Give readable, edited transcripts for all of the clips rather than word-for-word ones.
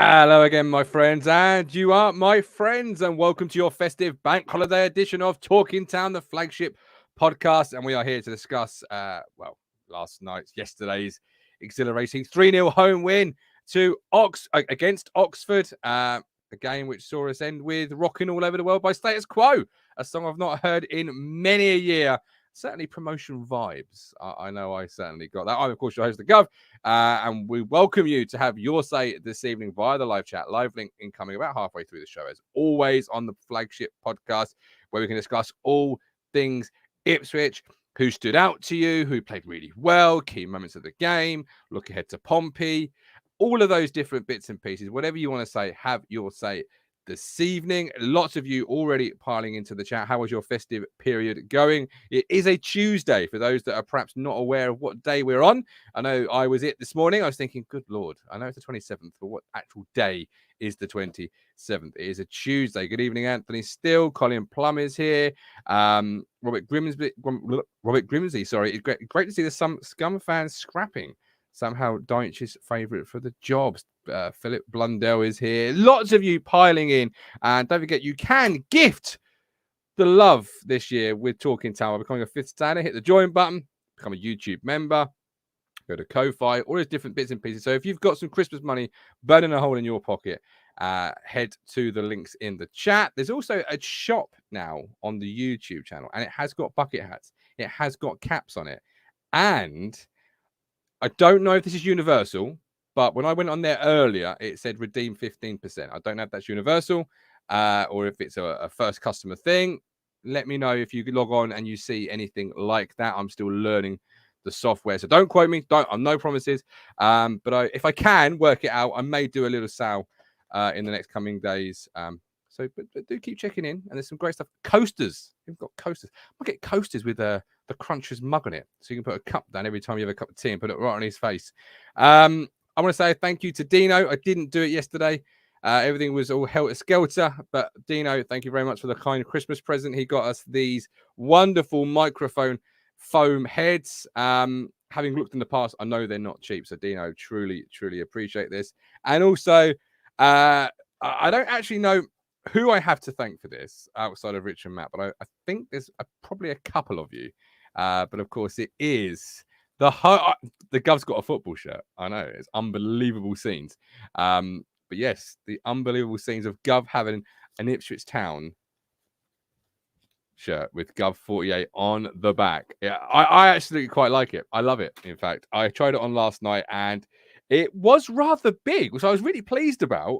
Hello again, my friends, and you are my friends, and welcome to your festive bank holiday edition of Talking Town, the flagship podcast. And we are here to discuss, yesterday's exhilarating 3-0 home win to against Oxford, a game which saw us end with Rocking All Over the World by Status Quo, a song I've not heard in many a year. Certainly promotion vibes. I know I certainly got that. I'm, of course, your host, the Gov, and we welcome you to have your say this evening via the live chat. Live link incoming about halfway through the show, as always, on the flagship podcast, where we can discuss all things Ipswich, who stood out to you, who played really well, key moments of the game, look ahead to Pompey, all of those different bits and pieces. Whatever you want to say, have your say this evening. Lots of you already piling into the chat. How was your festive period going? It is a Tuesday for those that are perhaps not aware of what day we're on. I know I was this morning. I was thinking, good Lord, I know it's the 27th, but what actual day is the 27th? It is a Tuesday. Good evening, Anthony Still. Colin Plum is here. Robert Grimsby, sorry. It's great to see the Scum fans scrapping. Somehow Dyche's favourite for the jobs. Philip Blundell is here. Lots of you piling in. And don't forget, you can gift the love this year with Talking Town by becoming a fifth standard. Hit the join button, become a YouTube member, go to Ko-Fi, all those different bits and pieces. So if you've got some Christmas money burning a hole in your pocket, head to the links in the chat. There's also a shop now on the YouTube channel, and it has got bucket hats. It has got caps on it. And I don't know if this is universal, but when I went on there earlier, it said redeem 15%. I don't know if that's universal or if it's a first customer thing. Let me know if you log on and you see anything like that. I'm still learning the software, so don't quote me. I'm no promises. But if I can work it out, I may do a little sale in the next coming days. So do keep checking in, and there's some great stuff. Coasters. We've got coasters. I'll get coasters with the Cruncher's mug on it, so you can put a cup down every time you have a cup of tea and put it right on his face. I want to say thank you to Dino. I didn't do it yesterday. Everything was all helter-skelter, but Dino, thank you very much for the kind Christmas present. He got us these wonderful microphone foam heads. Having looked in the past, I know they're not cheap, so Dino, truly, truly appreciate this. And also, I don't actually know who I have to thank for this outside of Rich and Matt, but I think there's probably a couple of you. But of course, it is the Gov's got a football shirt. I know, it's unbelievable scenes. But yes, the unbelievable scenes of Gov having an Ipswich Town shirt with Gov 48 on the back. Yeah, I actually quite like it. I love it. In fact, I tried it on last night and it was rather big, which I was really pleased about.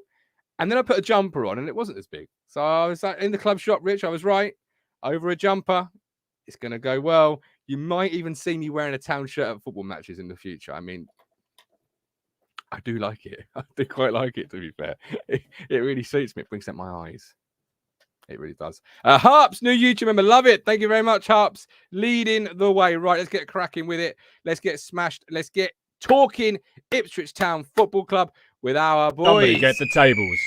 And then I put a jumper on and it wasn't as big. So I was like, in the club shop, Rich, I was right. Over a jumper, it's going to go well. You might even see me wearing a Town shirt at football matches in the future. I mean, I do like it. I do quite like it, to be fair. It really suits me. It brings out my eyes. It really does. Harps, new YouTube member. Love it. Thank you very much, Harps. Leading the way. Right, let's get cracking with it. Let's get smashed. Let's get talking Ipswich Town Football Club with our boys. Somebody get the tables.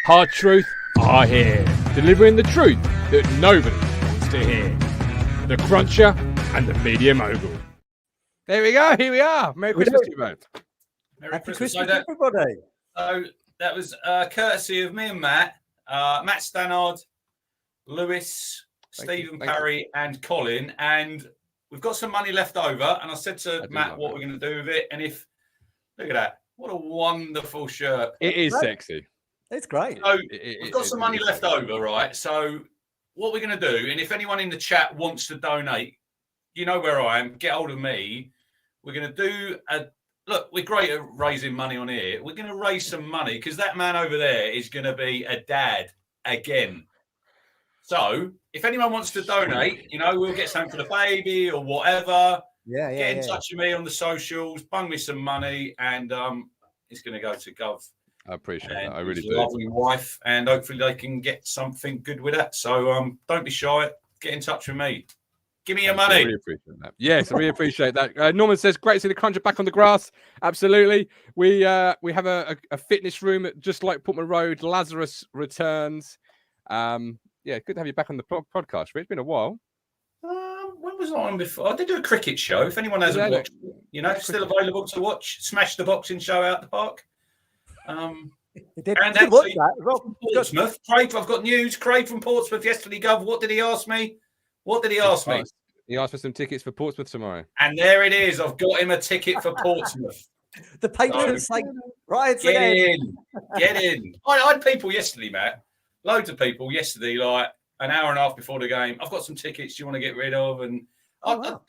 Hard truth are here. Delivering the truth that nobody wants to hear. The Cruncher and the Media Mogul. There we go. Here we are. Merry Christmas to you both. Merry Christmas, everybody. So that was courtesy of me and Matt, Matt Stannard, Lewis, Stephen Parry, and Colin. And we've got some money left over. And I said to Matt what we're going to do with it. And look at that. What a wonderful shirt. It is sexy. It's great. So we've got some money left over, right? So what we're going to do, and if anyone in the chat wants to donate, you know where I am. Get hold of me. We're going to do look, we're great at raising money on here. We're going to raise some money because that man over there is going to be a dad again. So if anyone wants to donate, we'll get something for the baby or whatever. Get in touch with me on the socials, bung me some money, and it's going to go to Gov. I appreciate that. I And really his do. lovely wife, and hopefully they can get something good with that. So don't be shy. Get in touch with me. Give me your Thank you. money. I really appreciate that. Yes, I really appreciate that. Norman says, great to see the Cruncher back on the grass. Absolutely. We have a fitness room just like Portman Road. Lazarus returns. Yeah, good to have you back on the podcast, Rich. It's been a while. When was I on before? I did do a cricket show. If anyone hasn't watched, still available to watch. Smash the boxing show out the park. He did. And Did watch actually, that as well. Portsmouth. Craig, I've got news. Craig from Portsmouth yesterday, Gov. What did he ask me? He asked for some tickets for Portsmouth tomorrow. And there it is. I've got him a ticket for Portsmouth. The patrons say, right, Get in. I had people yesterday, Matt. Loads of people yesterday, like an hour and a half before the game. I've got some tickets you want to get rid of. And I know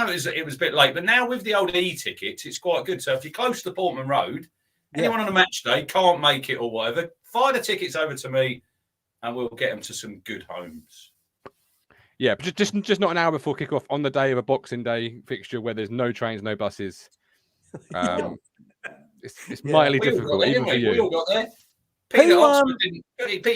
it was a bit late, but now with the old e-tickets, it's quite good. So if you're close to Portman Road, anyone on a match day can't make it or whatever, fire the tickets over to me and we'll get them to some good homes. Yeah, but just not an hour before kickoff on the day of a Boxing Day fixture where there's no trains, no buses. It's mightily difficult, even for you. We all got there. Peter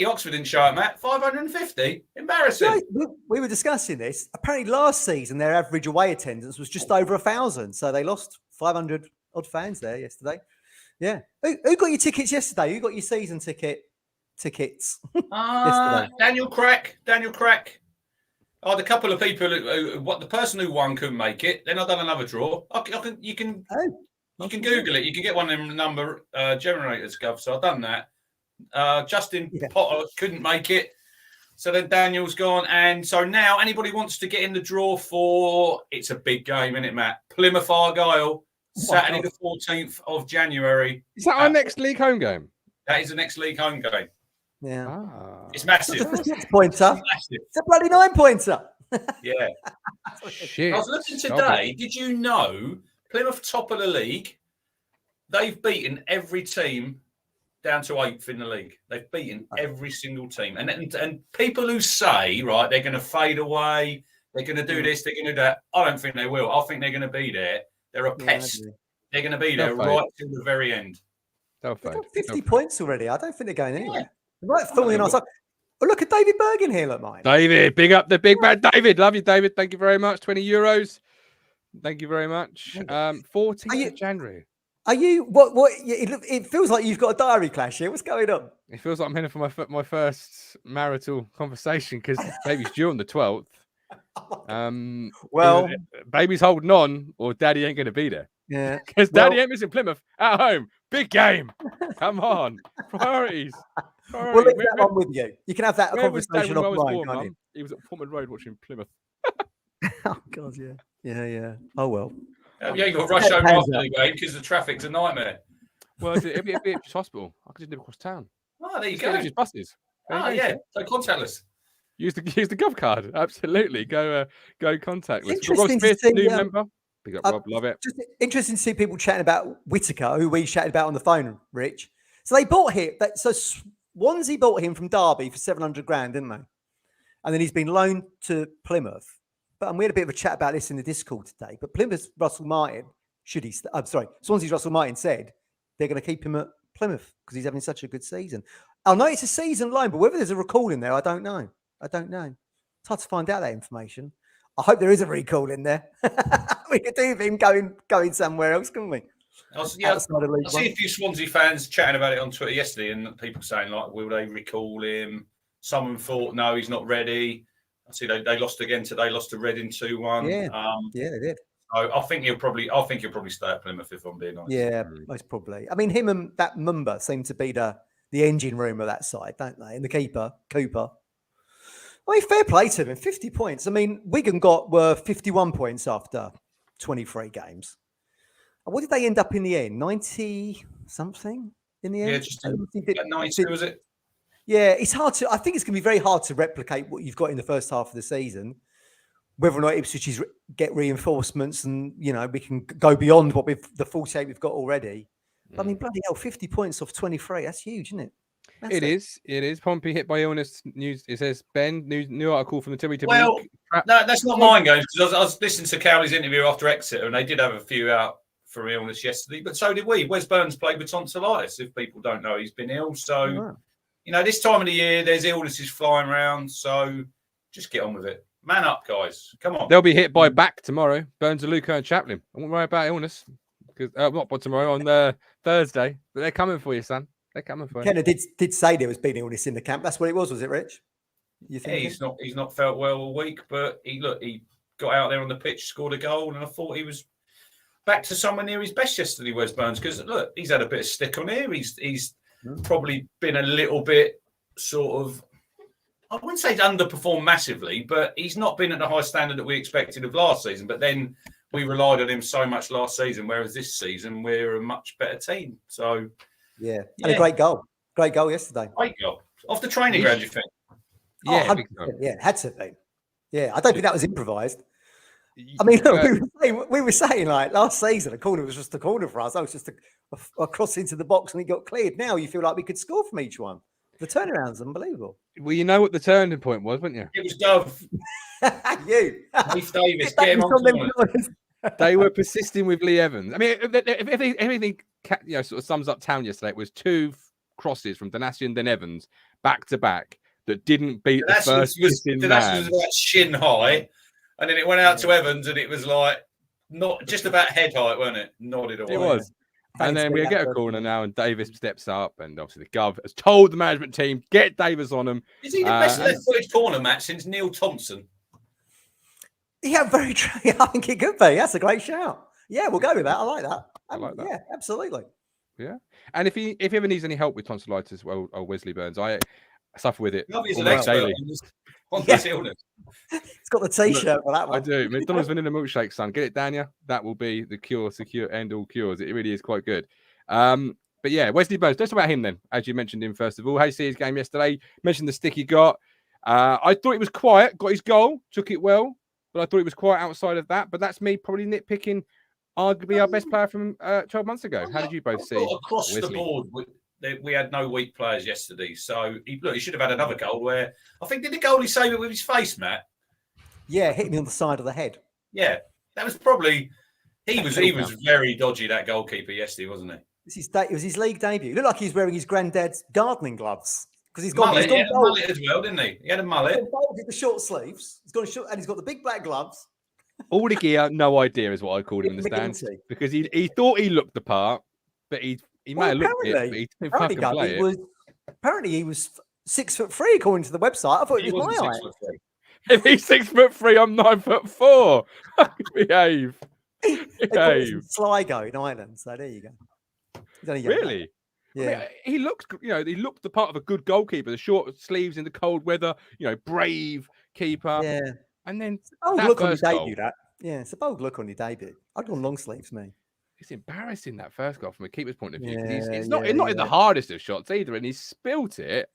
Oxford didn't show up, Matt. 550? Embarrassing. Yeah, we were discussing this. Apparently last season, their average away attendance was just over 1,000. So they lost 500 odd fans there yesterday. Yeah. Who got your tickets yesterday? Who got your season tickets yesterday? Daniel Crack. I had a couple of people the person who won couldn't make it. Then I've done another draw. You can Google it. You can get one of them number generators, Gov. So I've done that. Justin Potter couldn't make it. So then Daniel's gone. And so now anybody wants to get in the draw for, it's a big game, isn't it, Matt? Plymouth Argyle, Saturday the 14th of January. Is that our next league home game? That is the next league home game. Yeah. It's massive. It's a 6-pointer. It's a bloody 9-pointer. Yeah. Shit. I was looking today. Did you know Plymouth top of the league? They've beaten every team down to 8th in the league. They've beaten every single team. And people who say, right, they're going to fade away, they're going to do this, they're going to do that, I don't think they will. I think they're going to be there. They're a pest. They're going to be there right till the very end. They've got 50 points already. I don't think they're going anywhere. They might fall in our side. Oh, look at David Bergen here, look, mate. David, big up the big man, David. Love you, David. Thank you very much. €20. Thank you very much. 14th of January. Are you what? It feels like you've got a diary clash here. What's going on? It feels like I'm heading for my first marital conversation because baby's due on the 12th. Well, baby's holding on, or daddy ain't going to be there. Yeah, because daddy ain't missing Plymouth at home. Big game. Come on, priorities. We'll leave that one with you. You can have that conversation offline, can't you? He was at Portman Road watching Plymouth. Oh God, yeah. Oh well. Yeah, you got rushed over after the game because the traffic's a nightmare. Well, it'd be Ipswich Hospital. I could just live across town. Oh, there you go. Just buses. Yeah. So contactless. Use the Gov card. Absolutely. Go contactless. Interesting to see, new member. Big up, Rob. Love it. Just interesting to see people chatting about Whittaker, who we chatted about on the phone, Rich. So they bought him. So Swansea bought him from Derby for 700 grand, didn't they? And then he's been loaned to Plymouth. But we had a bit of a chat about this in the Discord today. But Plymouth's Russell Martin, Swansea's Russell Martin said they're going to keep him at Plymouth because he's having such a good season. I know it's a season loan, but whether there's a recall in there, I don't know. It's hard to find out that information. I hope there is a recall in there. We could do with him going somewhere else, couldn't we? I see a few Swansea fans chatting about it on Twitter yesterday, and people saying, like, will they recall him? Someone thought, no, he's not ready. I see they lost again today, lost to Reading 2-1. Yeah, they did. So I think he'll probably stay at Plymouth, if I'm being honest. Yeah, most probably. I mean, him and that Mumba seem to be the engine room of that side, don't they? And the keeper, Cooper. I mean, fair play to him. 50 points. I mean, Wigan were 51 points after 23 games. What did they end up in the end? 90 something in the end? Yeah, just 92, was it? Yeah, it's hard to. I think it's going to be very hard to replicate what you've got in the first half of the season. Whether or not Ipswich get reinforcements, and we can go beyond the 48 we've got already. But, I mean, bloody hell, 50 points off 23. That's huge, isn't it? It is. Pompey hit by illness. News. It says Ben. New article from the TWW. Well, no, that's not mine, guys. Because I was listening to Cowley's interview after Exeter, and they did have a for illness yesterday, but so did we. Wes Burns played with tonsillitis. If people don't know, he's been ill. So, this time of the year, there's illnesses flying around. So just get on with it. Man up, guys. Come on. They'll be hit by back tomorrow. Burns, Aluko and Chaplin. I won't worry about illness. Because not by tomorrow, on Thursday. But they're coming for you, son. They're coming for you. Kenna did say there was been illness in the camp. That's what it was it, Rich? You think he's not felt well all week, but he got out there on the pitch, scored a goal, and I thought he was back to somewhere near his best yesterday, Wes Burns, because look, he's had a bit of stick on here. He's probably been a little bit sort of, I wouldn't say he's underperformed massively, but he's not been at the high standard that we expected of last season. But then we relied on him so much last season, whereas this season we're a much better team. So and a great goal yesterday. Great goal off the training ground, you think? Yeah, had to be. Yeah, I don't think that was improvised. I mean, look, we were saying like last season, a corner was just a corner for us. That was just a cross into the box and we got cleared. Now you feel like we could score from each one. The turnaround's unbelievable. Well, you know what the turning point was, wouldn't you? It was Dove. You. Heath Davis, get him on. They were persisting with Lee Evans. I mean, if anything, sort of sums up town yesterday, it was two crosses from Danasian then Evans back to back that didn't beat the first man. Danasian was like shin high, and then it went out to Evans, and it was like not just about head height, wasn't it? Nodded away. It was. And then we get a corner now, and Davis steps up, and obviously the Gov has told the management team, get Davis on him. Is he the best left-footed corner, Matt, since Neil Thompson? Yeah, very true. I think it could be. That's a great shout. Yeah, we'll go with that. I like that. I like that. Yeah, absolutely. Yeah. And if he ever needs any help with tonsillitis, well, Wesley Burns, I suffer with it. He's an expert on this illness. It's got the T-shirt for that one. I do. McDonald's vanilla milkshake, son. Get it down, yeah. That will be the cure, secure, end all cures. It really is quite good. But yeah, Wesley Burns. Let's talk about him then. As you mentioned him first of all. How you see his game yesterday? Mentioned the stick he got. I thought he was quiet. Got his goal. Took it well. But I thought he was quiet outside of that. But that's me probably nitpicking arguably our best player from 12 months ago. How did you both see? Across the board, we had no weak players yesterday. So he should have had another goal where I think did the goalie save it with his face, Matt? Yeah, hit me on the side of the head. Yeah, that was probably he was very dodgy, that goalkeeper yesterday, wasn't he? It was his league debut. It looked like he was wearing his granddad's gardening gloves because he's got mullet, he had a mullet as well, didn't he? He had a mullet. The short sleeves. He's got and he's got the big black gloves. All the gear, no idea is what I called him in the stands because he thought he looked the part, but he may have looked it, but he didn't fucking play it. Apparently he was 6'3" according to the website. I thought he was my height. If he's 6'3", I'm 9'4". Behave. Behave. Sligo in Ireland. So there you go. Really? Yeah. I mean, he looked the part of a good goalkeeper. The short sleeves in the cold weather. Brave keeper. Yeah. And then look on your debut. It's a bold look on your debut. I'd gone long sleeves, me. It's embarrassing that first goal from a keeper's point of view. It's not in the hardest of shots either, and he spilt it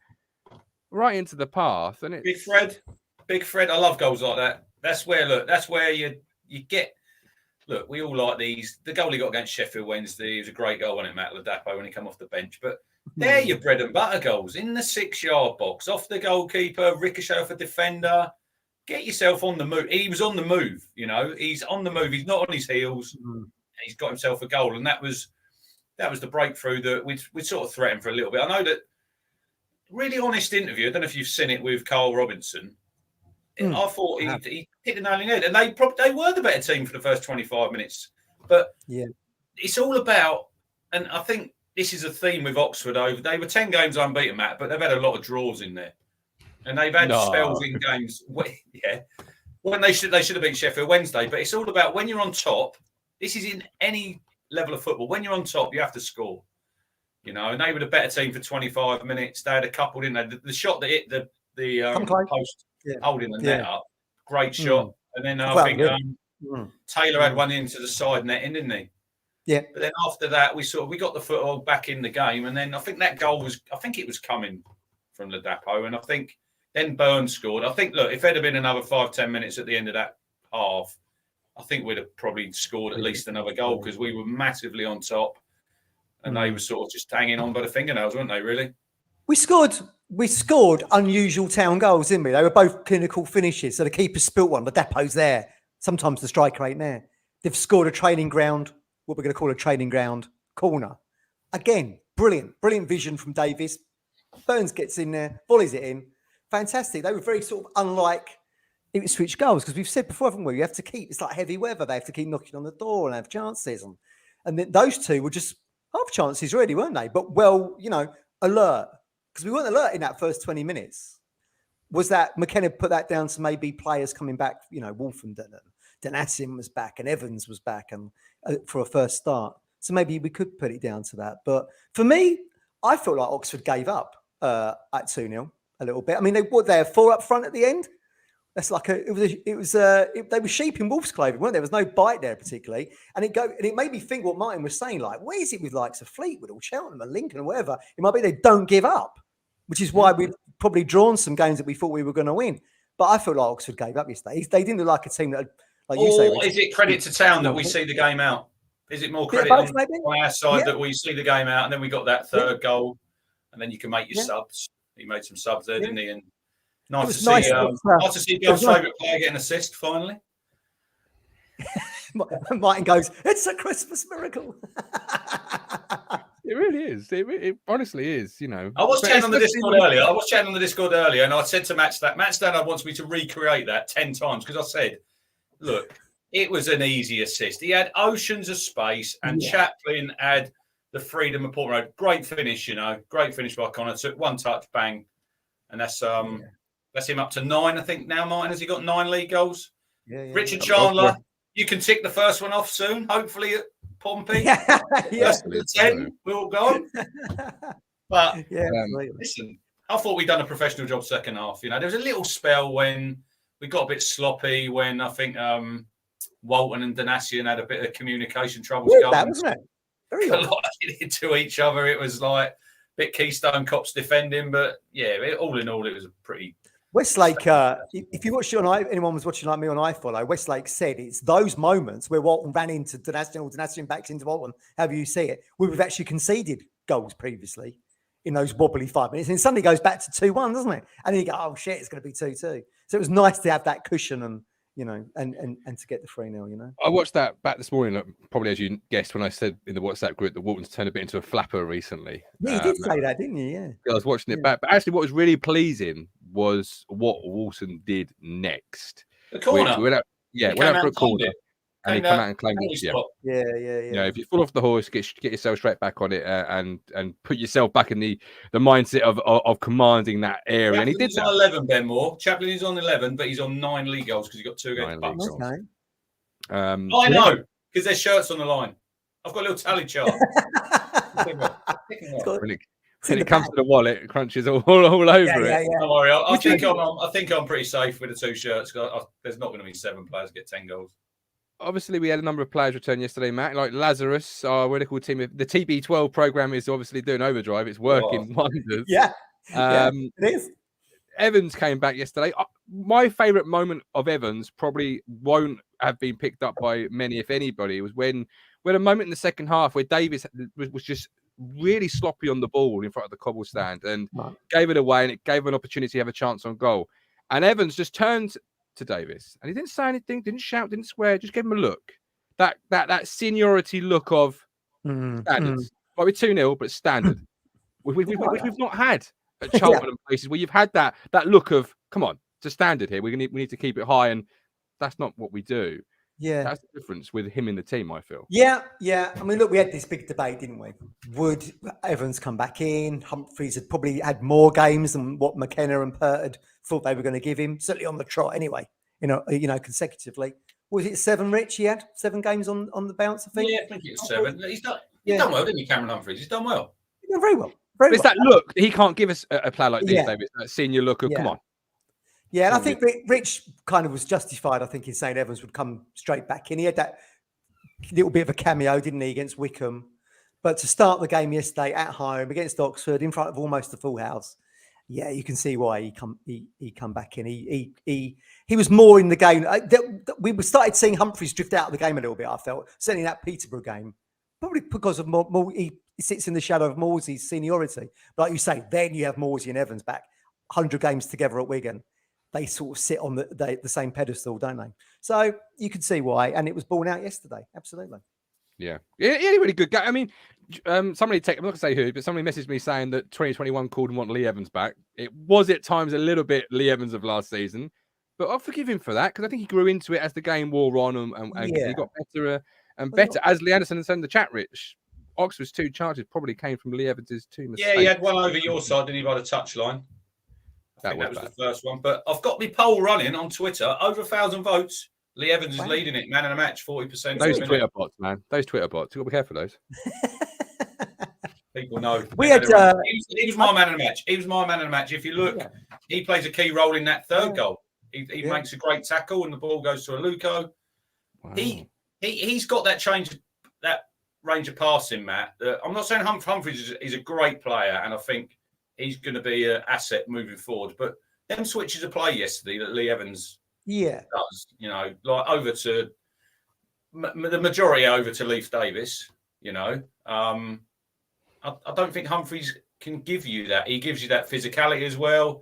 right into the path. And Big Fred. I love goals like that. That's where you get. Look, we all like these. The goal he got against Sheffield Wednesday, it was a great goal, wasn't it, Matt Ladapo, when he came off the bench. But they're your bread and butter goals in the 6-yard box, off the goalkeeper, ricochet off a defender. Get yourself on the move. He was on the move, He's on the move. He's not on his heels. He's got himself a goal, and that was the breakthrough that we sort of threatened for a little bit. I know that really honest interview. I don't know if you've seen it with Carl Robinson. I thought he hit the nail on the head, and they were the better team for the first 25 minutes. But it's all about, and I think this is a theme with Oxford. They were 10 games unbeaten, Matt, but they've had a lot of draws in there, and they've had spells in games. When they should have beat Sheffield Wednesday. But it's all about when you're on top. This is in any level of football. When you're on top, you have to score. And they were the better team for 25 minutes. They had a couple, didn't they? The shot that hit the post, holding the net up, great shot. And then I think Taylor had one into the side netting, didn't he? Yeah. But then after that, we got the foothold back in the game, and then I think that goal was coming from Ladapo, and I think then Burns scored. I think if there'd have been another 5-10 minutes at the end of that half, I think we'd have probably scored at least another goal because we were massively on top, and they were sort of just hanging on by the fingernails, weren't they? Really. We scored unusual town goals, didn't we? They were both clinical finishes. So the keeper spilt one, the depot's there. Sometimes the striker ain't there. They've scored a training ground what we're going to call a training ground corner. Again, brilliant vision from Davis. Burns gets in there, volleys it in. Fantastic. They were very sort of unlike Ipswich goals, because we've said before, haven't we? You have to keep, it's like heavy weather. They have to keep knocking on the door and have chances. And then those two were just half chances really, weren't they? But well, alert. Because we weren't alert in that first 20 minutes. Was that McKenna put that down to maybe players coming back, Wolf and Danasin was back and Evans was back and for a first start. So maybe we could put it down to that. But for me, I felt like Oxford gave up at 2-0 a little bit. I mean, they were 4 up front at the end. That's like they were sheep in wolf's clothing, weren't there? There was no bite there particularly, and it made me think what Martin was saying. Like, where is it with likes of Fleetwood or Cheltenham and Lincoln or whatever? It might be they don't give up, which is why we've probably drawn some games that we thought we were going to win. But I feel like Oxford gave up yesterday. They didn't look like a team that, like you say. Or is it credit to Town that we see the game out? Is it more credit on our side that we see the game out, and then we got that third goal, and then you can make your subs? He made some subs there, didn't he? And nice to see Bill's favourite player get an assist finally. Martin goes, "It's a Christmas miracle." It really is. It honestly is. I was chatting on the Discord earlier. And I said to Matt Stannard wants me to recreate that 10 times because I said, "Look, it was an easy assist. He had oceans of space, and Chaplin had the freedom of Portman Road. Great finish, great finish by Connor. Took one touch, bang, and that's him up to 9. I think now. Martin, has he got 9 league goals? Richard Chandler, you can tick the first one off soon. Hopefully at Pompey. First of the 10 will go. But listen, I thought we'd done a professional job second half. There was a little spell when we got a bit sloppy. When I think Walton and Danassian had a bit of communication troubles going. Wasn't it? Very a lot to each other. It was like a bit Keystone Cops defending, but all in all, it was a pretty. Westlake, if you watched it on anyone was watching like me on iFollow, Westlake said it's those moments where Walton ran into Danassian or Danassian backs into Walton, however you see it, where we've actually conceded goals previously in those wobbly 5 minutes. And suddenly goes back to 2-1, doesn't it? And then you go, oh shit, it's going to be 2-2. So it was nice to have that cushion and and to get the 3-0, I watched that back this morning, probably as you guessed when I said in the WhatsApp group that Walton's turned a bit into a flapper recently. Yeah, you did say that, didn't you? Yeah. I was watching it back. But actually what was really pleasing was what Walton did next. The corner. Went out for a corner. And he came out and claimed it. Yeah. If you fall off the horse, get yourself straight back on it and put yourself back in the mindset of commanding that area. And he did that. On 11, Ben Moore. Chaplin is on 11, but he's on 9 league goals because he got 2 against Bucks. Okay. I know, because there's shirts on the line. I've got a little tally chart. When it comes to the wallet, Crunch is all over it. Yeah. Don't worry. I think I'm pretty safe with the 2 shirts. There's not going to be 7 players get 10 goals. Obviously, we had a number of players return yesterday, Matt. Like Lazarus, our medical team. The TB12 program is obviously doing overdrive. It's working wonders. Yeah, it is. Evans came back yesterday. My favourite moment of Evans probably won't have been picked up by many, if anybody. It was when a moment in the second half where Davis was just really sloppy on the ball in front of the cobble stand and gave it away, and it gave him an opportunity to have a chance on goal. And Evans just turned to Davis and he didn't say anything, didn't shout, didn't swear, just gave him a look. That seniority look of standards. Might be 2-0, but standard. which we've not had at Charlton and places where you've had that look of, come on, it's a standard here. We need to keep it high, and that's not what we do. Yeah, that's the difference with him in the team, I feel. Yeah. I mean, look, we had this big debate, didn't we? Would Evans come back in? Humphreys had probably had more games than what McKenna and Pert had thought they were going to give him. Certainly on the trot, anyway. Consecutively. Was it 7, Rich? He had 7 games on the bounce, I think. Yeah, I think it was 7. He's done well, didn't he, Cameron Humphreys? He's done well. He's done very well. It's that look. He can't give us a player like this, David. That senior look of, come on. Yeah, and I think Rich kind of was justified, I think, in saying Evans would come straight back in. He had that little bit of a cameo, didn't he, against Wickham? But to start the game yesterday at home against Oxford in front of almost the full house, yeah, you can see why he come back in. He was more in the game. We started seeing Humphreys drift out of the game a little bit, I felt, certainly in that Peterborough game, probably because of more he sits in the shadow of Morsey's seniority. But like you say, then you have Morsey and Evans back, 100 games together at Wigan. They sort of sit on the same pedestal, don't they? So you can see why. And it was borne out yesterday. Absolutely. Yeah, he had a really good game. I mean, somebody I'm not gonna say who, but somebody messaged me saying that 2021 called and want Lee Evans back. It was at times a little bit Lee Evans of last season, but I'll forgive him for that because I think he grew into it as the game wore on, and he got better and better. As Lee Anderson said in the chat, Rich, Oxford's 2 charges probably came from Lee Evans's 2 mistakes. Yeah, he had one over your side, didn't he, by the touchline? I think that was the first one. But I've got my poll running on Twitter. Over 1,000 votes. Lee Evans is leading it. Man of the match, 40%. Those Twitter bots, man. Those Twitter bots. You've got to be careful of those. People know. We had, he was my man of the match. He was my man of the match. If you look, he plays a key role in that third goal. He makes a great tackle and the ball goes to Aluko. Wow. He's got that range of passing, Matt. I'm not saying Humphries is a great player, and I think he's going to be an asset moving forward. But them switches of play yesterday that Lee Evans does, like over to the majority over to Leif Davis, I don't think Humphries can give you that. He gives you that physicality as well.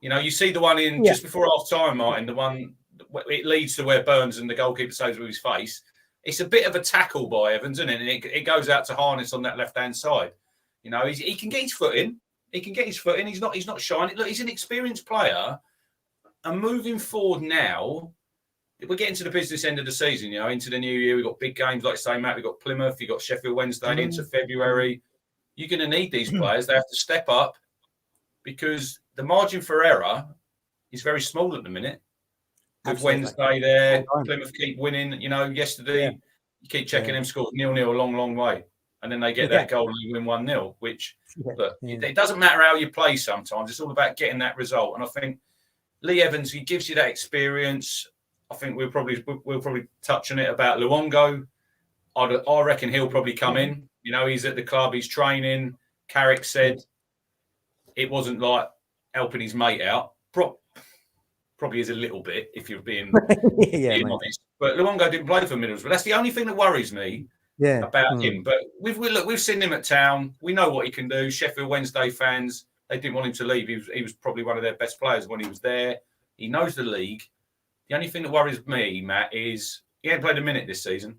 You see the one in just before half time, Martin, the one it leads to where Burns and the goalkeeper saves with his face. It's a bit of a tackle by Evans, isn't it? And it goes out to Harness on that left-hand side. He can get his foot in. He can get his foot in. He's not shy. Look, he's an experienced player. And moving forward now, we're getting to the business end of the season, into the new year. We've got big games, like say, Matt. We've got Plymouth. You've got Sheffield Wednesday into February. You're going to need these players. They have to step up because the margin for error is very small at the minute. With Wednesday there, Plymouth keep winning. Yesterday, you keep checking them scores 0-0 a long, long way. And then they get that goal and you win 1-0, which it doesn't matter how you play sometimes. It's all about getting that result. And I think Lee Evans, he gives you that experience. I think we'll probably touch on it about Luongo. I reckon he'll probably come in. He's at the club, he's training. Carrick said it wasn't like helping his mate out. Probably is a little bit, if you're being honest. But Luongo didn't play for Middlesbrough. That's the only thing that worries me about him. But we've seen him at Town. We know what he can do. Sheffield Wednesday fans, they didn't want him to leave. He was probably one of their best players when he was there. He knows the league. The only thing that worries me, Matt, is he ain't played a minute this season.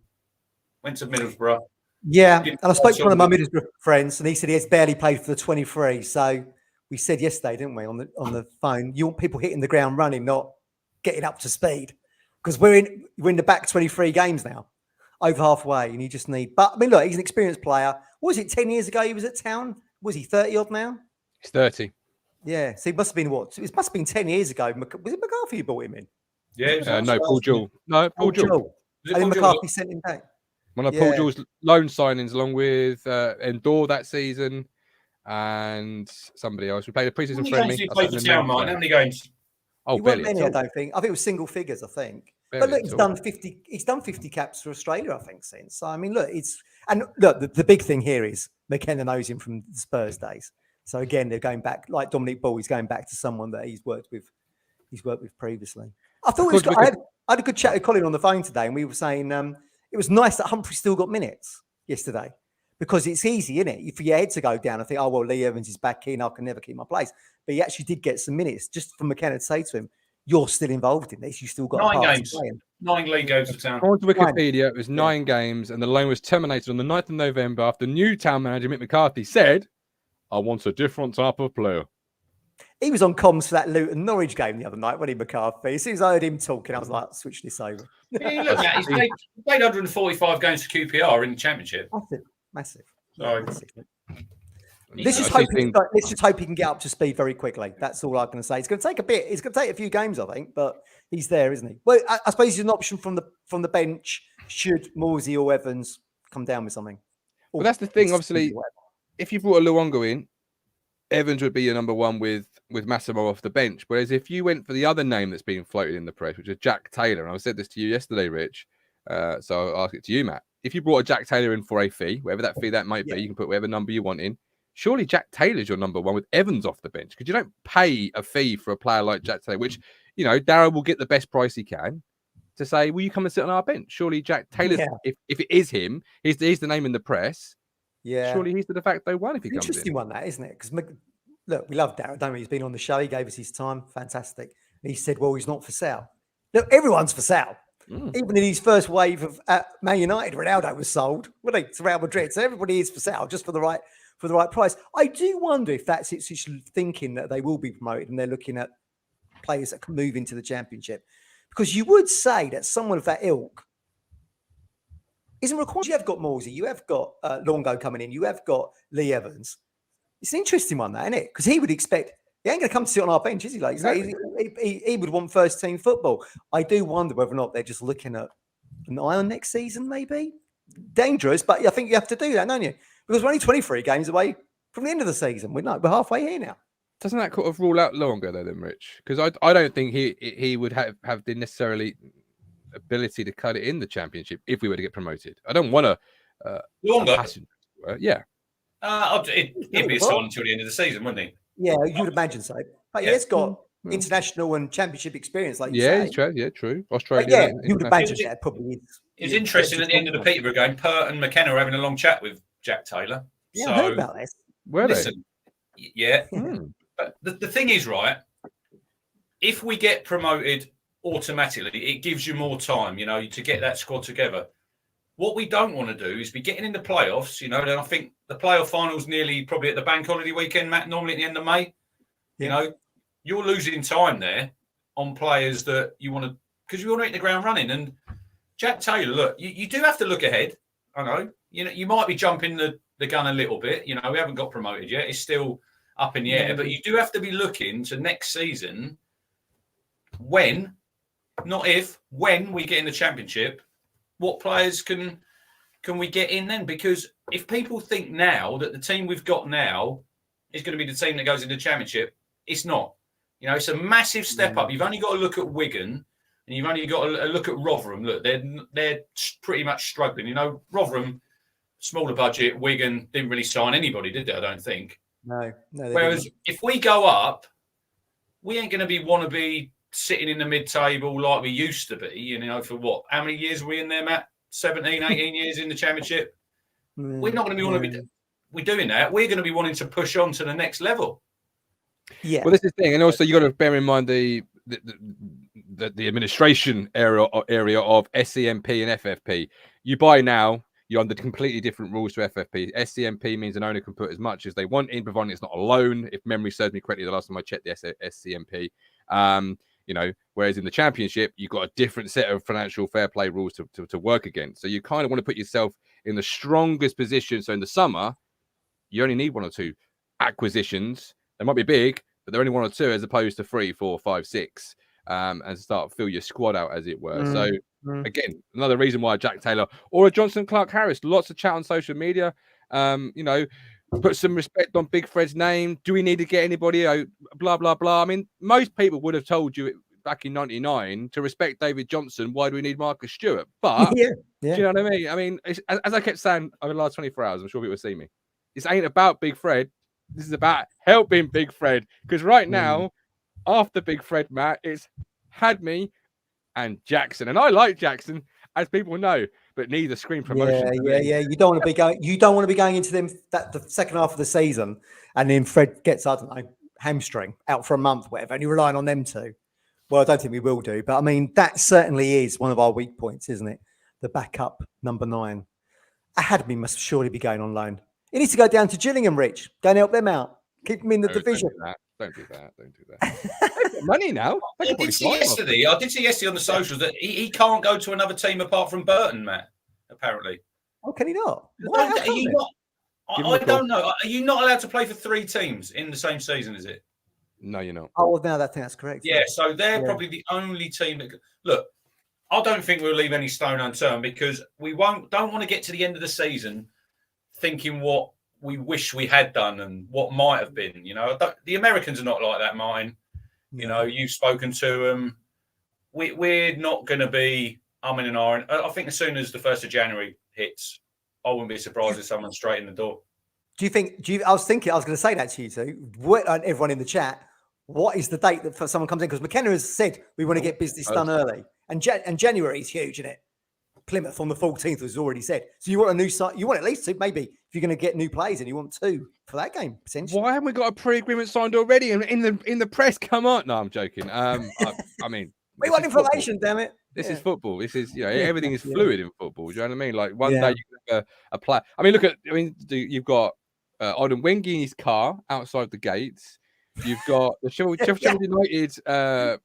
Went to Middlesbrough. Yeah, and I spoke to one of my Middlesbrough friends, and he said he has barely played for the 23. So we said yesterday, didn't we, on the phone, you want people hitting the ground running, not getting up to speed, because we're in the back 23 games now, over halfway, and you just need. But I mean, look, he's an experienced player. What was it 10 years ago? He was at Town. Was he 30 odd now? He's 30. Yeah, so it must have been what? It must have been 10 years ago. Was it McCarthy who brought him in? Yeah, no, Paul Jewell. No, Paul Jewell. And then McCarthy sent him back. One of Paul Jewell's loan signings, along with Endor that season, and somebody else. We played a pre-season friendly. He played for Town, Martin. How many games? Oh, barely. Many, I don't think. I think it was single figures. I think. But look, he's done 50. He's done 50 caps for Australia, I think, since. So I mean, look, the big thing here is McKenna knows him from the Spurs days. So again, they're going back, like Dominic Ball. He's going back to someone that he's worked with previously. I thought I had a good chat with Colin on the phone today, and we were saying it was nice that Humphrey still got minutes yesterday, because it's easy, isn't it, for your head to go down and think, oh well, Lee Evans is back in, I can never keep my place. But he actually did get some minutes, just for McKenna to say to him, you're still involved in this. You still got 9 games. 9 league games for Town. According to Wikipedia, it was 9 games, and the loan was terminated on the 9th of November after new Town manager Mick McCarthy said, I want a different type of player. He was on comms for that Luton Norwich game the other night, wasn't he, McCarthy? As soon as I heard him talking, I was like, switch this over. Yeah, look, Matt, he's played 145 games for QPR in the Championship. Massive. Sorry. Massive. Let's just hope he can get up to speed very quickly. That's all I'm going to say. It's going to take a bit. It's going to take a few games, I think, but he's there, isn't he? Well, I suppose he's an option from the bench should Morsey or Evans come down with something. Well, that's the thing. Obviously, if you brought a Luongo in, Evans would be your number one with Massimo off the bench. Whereas if you went for the other name that's being floated in the press, which is Jack Taylor, and I said this to you yesterday, Rich, so I'll ask it to you, Matt. If you brought a Jack Taylor in for a fee, whatever that fee that might be, you can put whatever number you want in. Surely Jack Taylor's your number one with Evans off the bench, because you don't pay a fee for a player like Jack Taylor, which, Darrow will get the best price he can to say, will you come and sit on our bench? Surely Jack Taylor, if it is him, he's the name in the press. Yeah. Surely he's the de facto one if he comes in. Interesting one, that, isn't it? Because, look, we love Darrow, don't we? He's been on the show. He gave us his time. Fantastic. And he said, well, he's not for sale. Look, everyone's for sale. Even in his first wave of Man United, Ronaldo was sold, wasn't he, to Real Madrid? So everybody is for sale just for the right price. I do wonder if that's Ipswich thinking that they will be promoted and they're looking at players that can move into the Championship, because you would say that someone of that ilk isn't required. You have got Morsey, you have got Longo coming in, you have got Lee Evans. It's an interesting one, that, isn't it? Because he would expect. He ain't going to come to sit on our bench, is he? Like, exactly. He would want first team football. I do wonder whether or not they're just looking at an eye on next season, maybe. Dangerous, but I think you have to do that, don't you? Because we're only 23 games away from the end of the season. We're halfway here now. Doesn't that kind of rule out longer though, then, Rich? Because I don't think he would have the necessarily ability to cut it in the Championship if we were to get promoted. I don't want to longer. Yeah. He'd be assigned until the end of the season, wouldn't he? Yeah, you would imagine so. But yeah, he's got international and Championship experience, like you say. Yeah, true. Australia. But yeah, you would imagine that probably is. It's interesting at the end of the Peterborough game, Pert and McKenna were having a long chat with Jack Taylor. Yeah, I heard about this. Were they? Yeah. But the thing is, right, if we get promoted automatically, it gives you more time, to get that squad together. What we don't want to do is be getting in the playoffs, and I think the playoff final's nearly probably at the bank holiday weekend, Matt, normally at the end of May. Yeah. You're losing time there on players that you want to, because you want to hit the ground running. And Jack Taylor, look, you do have to look ahead. I know. You might be jumping the gun a little bit. We haven't got promoted yet. It's still up in the air. But you do have to be looking to next season when, not if, when we get in the Championship, what players can we get in then? Because if people think now that the team we've got now is going to be the team that goes into the Championship, it's not. It's a massive step up. You've only got to look at Wigan and you've only got to look at Rotherham. Look, they're pretty much struggling. Rotherham, smaller budget. Wigan didn't really sign anybody, did they? I don't think. No. Whereas if we go up, we ain't going to want to be sitting in the mid-table like we used to be, for what? How many years were we in there, Matt? 17, 18 years in the Championship? We're not going to be doing that. We're going to be wanting to push on to the next level. Yeah. Well, this is the thing. And also, you got to bear in mind the administration area of SCMP and FFP. You buy now, you're under completely different rules to FFP. SCMP means an owner can put as much as they want in, providing it's not a loan. If memory serves me correctly, the last time I checked the SCMP. Whereas in the Championship, you've got a different set of financial fair play rules to work against. So you kind of want to put yourself in the strongest position. So in the summer, you only need 1 or 2 acquisitions. They might be big, but they're only 1 or 2 as opposed to 3, 4, 5, 6, and start fill your squad out, as it were. So again, another reason why Jack Taylor or a Johnson Clark Harris, lots of chat on social media. Put some respect on Big Fred's name. Do we need to get anybody out? Blah, blah, blah. I mean, most people would have told you back in 99 to respect David Johnson. Why do we need Marcus Stewart? But do you know what I mean? I mean, as I kept saying over the last 24 hours, I'm sure people see me. This ain't about Big Fred. This is about helping Big Fred. Because right now, after Big Fred, Matt, it's Hadme and Jackson. And I like Jackson, as people know, but neither screen promotion. Yeah. You don't want to be going into the second half of the season, and then Fred gets, I don't know, hamstring out for a month, whatever, and you're relying on them to. Well, I don't think we will do, but I mean that certainly is one of our weak points, isn't it? The backup number 9. Hadme must surely be going on loan. He needs to go down to Gillingham, Rich. Go and help them out. Keep them in the division. Don't do that. Money now. I did see yesterday on the socials that he can't go to another team apart from Burton, Matt, apparently. Oh, can he not? I don't know. Are you not allowed to play for 3 teams in the same season, is it? No, you're not. Oh, well, now I think that's correct. Yeah, so they're probably the only team that... Look, I don't think we'll leave any stone unturned because we don't want to get to the end of the season thinking what we wish we had done and what might have been. The Americans are not like that, Martin. You've spoken to them. We're not going to be umming and ahhing. I think as soon as the 1st of January hits, I wouldn't be surprised if someone's straight in the door. I was going to say that to you too. Everyone in the chat, what is the date that someone comes in? Because McKenna has said we want to get business done early. And January is huge, isn't it? Plymouth on the 14th was already said. So you want a new site? You want at least 2, maybe. If you're going to get new players, and you want 2 for that game potentially. Why haven't we got a pre-agreement signed already? And in the press, come on. No, I'm joking. I mean, we want information, damn it. This is Yeah. football. This is, Yeah, everything is yeah. fluid in football. Do you know what I mean? Like one Yeah. day you can have a play. I mean, look at, you've got Odin Wingy in his car outside the gates. You've got the Sheffield United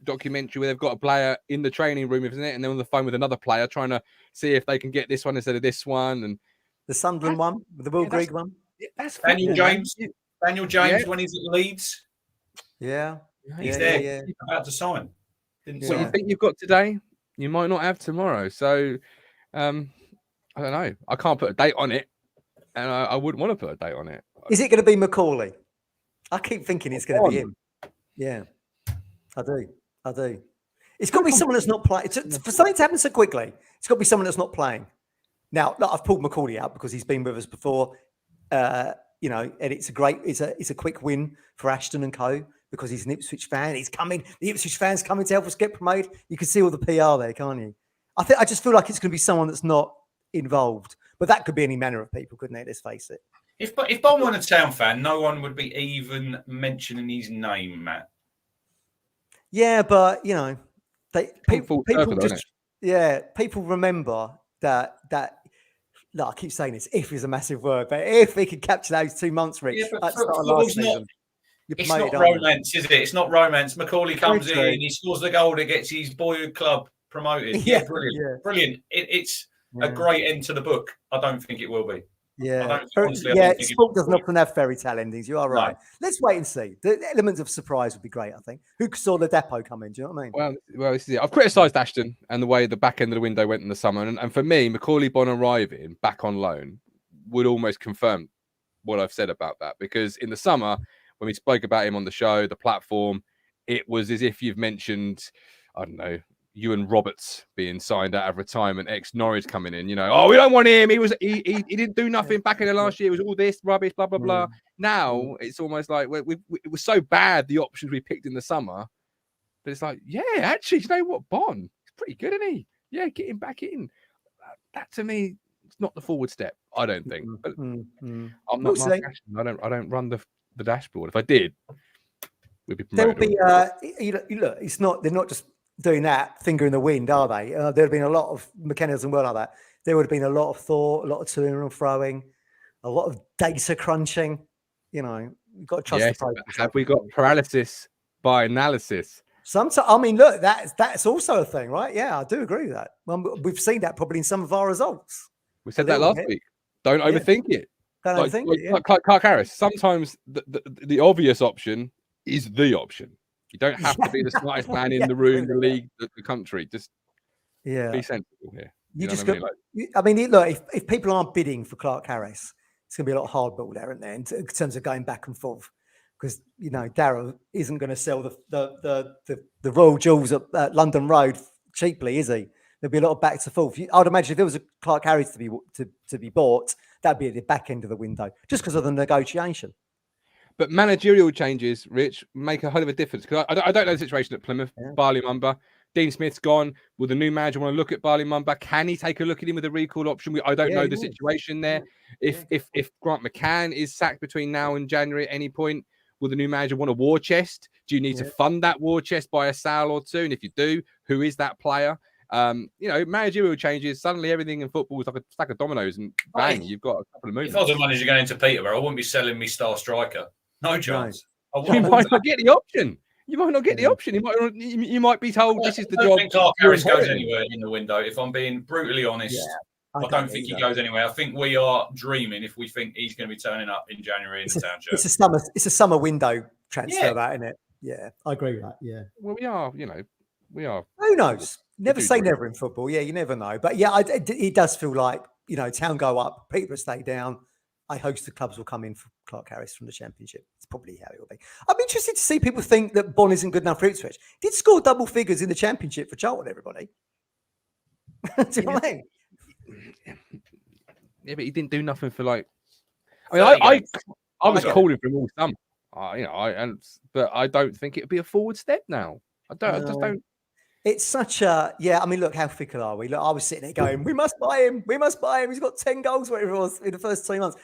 documentary where they've got a player in the training room, isn't it? And they're on the phone with another player trying to see if they can get this one instead of this one. And The Sunderland one, the Will Grigg one. that's Daniel football, James. man. Daniel James when he's at Leeds. Yeah. He's Yeah, there. yeah. He's about to sign. Didn't What you sign. think you've got today, you might not have tomorrow. So, I don't know. I can't put a date on it, and I wouldn't want to put a date on it. Is it going to be McAuley? I keep thinking it's going to be him. Yeah, I do. It's got to be someone that's not playing. For something to happen so quickly, it's got to be someone that's not playing. Now, look, I've pulled McAuley out because he's been with us before, and it's a quick win for Ashton and co. Because he's an Ipswich fan. He's coming. The Ipswich fans coming to help us get promoted. You can see all the PR there, can't you? I just feel like it's going to be someone that's not involved. But that could be any manner of people, couldn't it? Let's face it. If Bon were a Town fan, no one would be even mentioning his name, Matt. Yeah, but people remember that. Look, I keep saying this. If is a massive word, but if he could capture those 2 months, Rich, at the start of last season. It's not romance, is it? It's not romance. McAuley comes in, he scores the goal that gets his boyhood club promoted. Yeah, brilliant. Yeah. Brilliant. It's a great end to the book. I don't think it will be. Yeah. Sport doesn't often have fairy tale endings. You are right. No. Let's wait and see. The elements of surprise would be great, I think. Who saw the depot come in? Do you know what I mean? Well, this is it. I've criticised Ashton and the way the back end of the window went in the summer. And for me, McAuley Bon arriving back on loan would almost confirm what I've said about that. Because in the summer, when we spoke about him on the show, the platform, it was as if you've mentioned, I don't know, Ewan Roberts being signed out of retirement, ex-Norwich coming in, we don't want him. He didn't do nothing back in the last year. It was all this rubbish, blah, blah, blah. Now it's almost like it was so bad, the options we picked in the summer. But it's like, yeah, actually, you know what? Bon, he's pretty good, isn't he? Yeah, get him back in. That to me, it's not the forward step, I don't think. But I'm not Mark Ashton. I don't run the dashboard. If I did, we'd be promoted. There'll be look, they're not just doing that finger in the wind, are they? There'd have been a lot of mechanism like that. There would have been a lot of thought, a lot of toing and throwing, a lot of data crunching. You've got to trust the process. Have we got paralysis by analysis? Sometimes, I mean, look, that's also a thing, right? Yeah, I do agree with that. We've seen that probably in some of our results. We said that last week. Don't overthink it. Like Clark Harris, sometimes the obvious option is the option. You don't have to be the smartest man in the room, the league, the country. Just be sensible here. Look, if people aren't bidding for Clark Harris, it's going to be a lot of hardball there, isn't there, in terms of going back and forth. Because Darryl isn't going to sell the Royal Jewels at London Road cheaply, is he? There'll be a lot of back to forth. I'd imagine if there was a Clark Harris to be bought, that'd be at the back end of the window, just because of the negotiation. But managerial changes, Rich, make a hell of a difference. Because I don't know the situation at Plymouth. Barley Mumba, Dean Smith's gone. Will the new manager want to look at Barley Mumba? Can he take a look at him with a recall option? I don't know the situation there. If Grant McCann is sacked between now and January at any point, will the new manager want a war chest? Do you need to fund that war chest by a sale or two? And if you do, who is that player? Managerial changes, suddenly everything in football is like a stack of dominoes and bang, you've got a couple of moves. If I was a manager going into Peterborough, I wouldn't be selling me star striker. No chance. You might not get the option. You might be told this is the job. I don't think Clark Harris goes anywhere in the window. If I'm being brutally honest, I don't think he goes anywhere. I think we are dreaming if we think he's going to be turning up in January in the Township. It's a summer window transfer, that, isn't it? Yeah, I agree with that. Yeah. Well, we are. Who knows? Never say never in football. Yeah, you never know. But yeah, it does feel like Town go up, Peterborough stay down. I hope the clubs will come in for Clark Harris from the Championship. It's probably how it will be. I'm interested to see people think that Bon isn't good enough for Ipswich. Did score double figures in the Championship for Charlton, everybody. Do you know what I mean? Yeah, but he didn't do nothing for I was calling for him all summer. But I don't think it would be a forward step now. I just don't. It's such a I mean, look, how fickle are we? Look, I was sitting there going, "We must buy him. We must buy him. He's got 10 goals, whatever it was, in the first 3 months."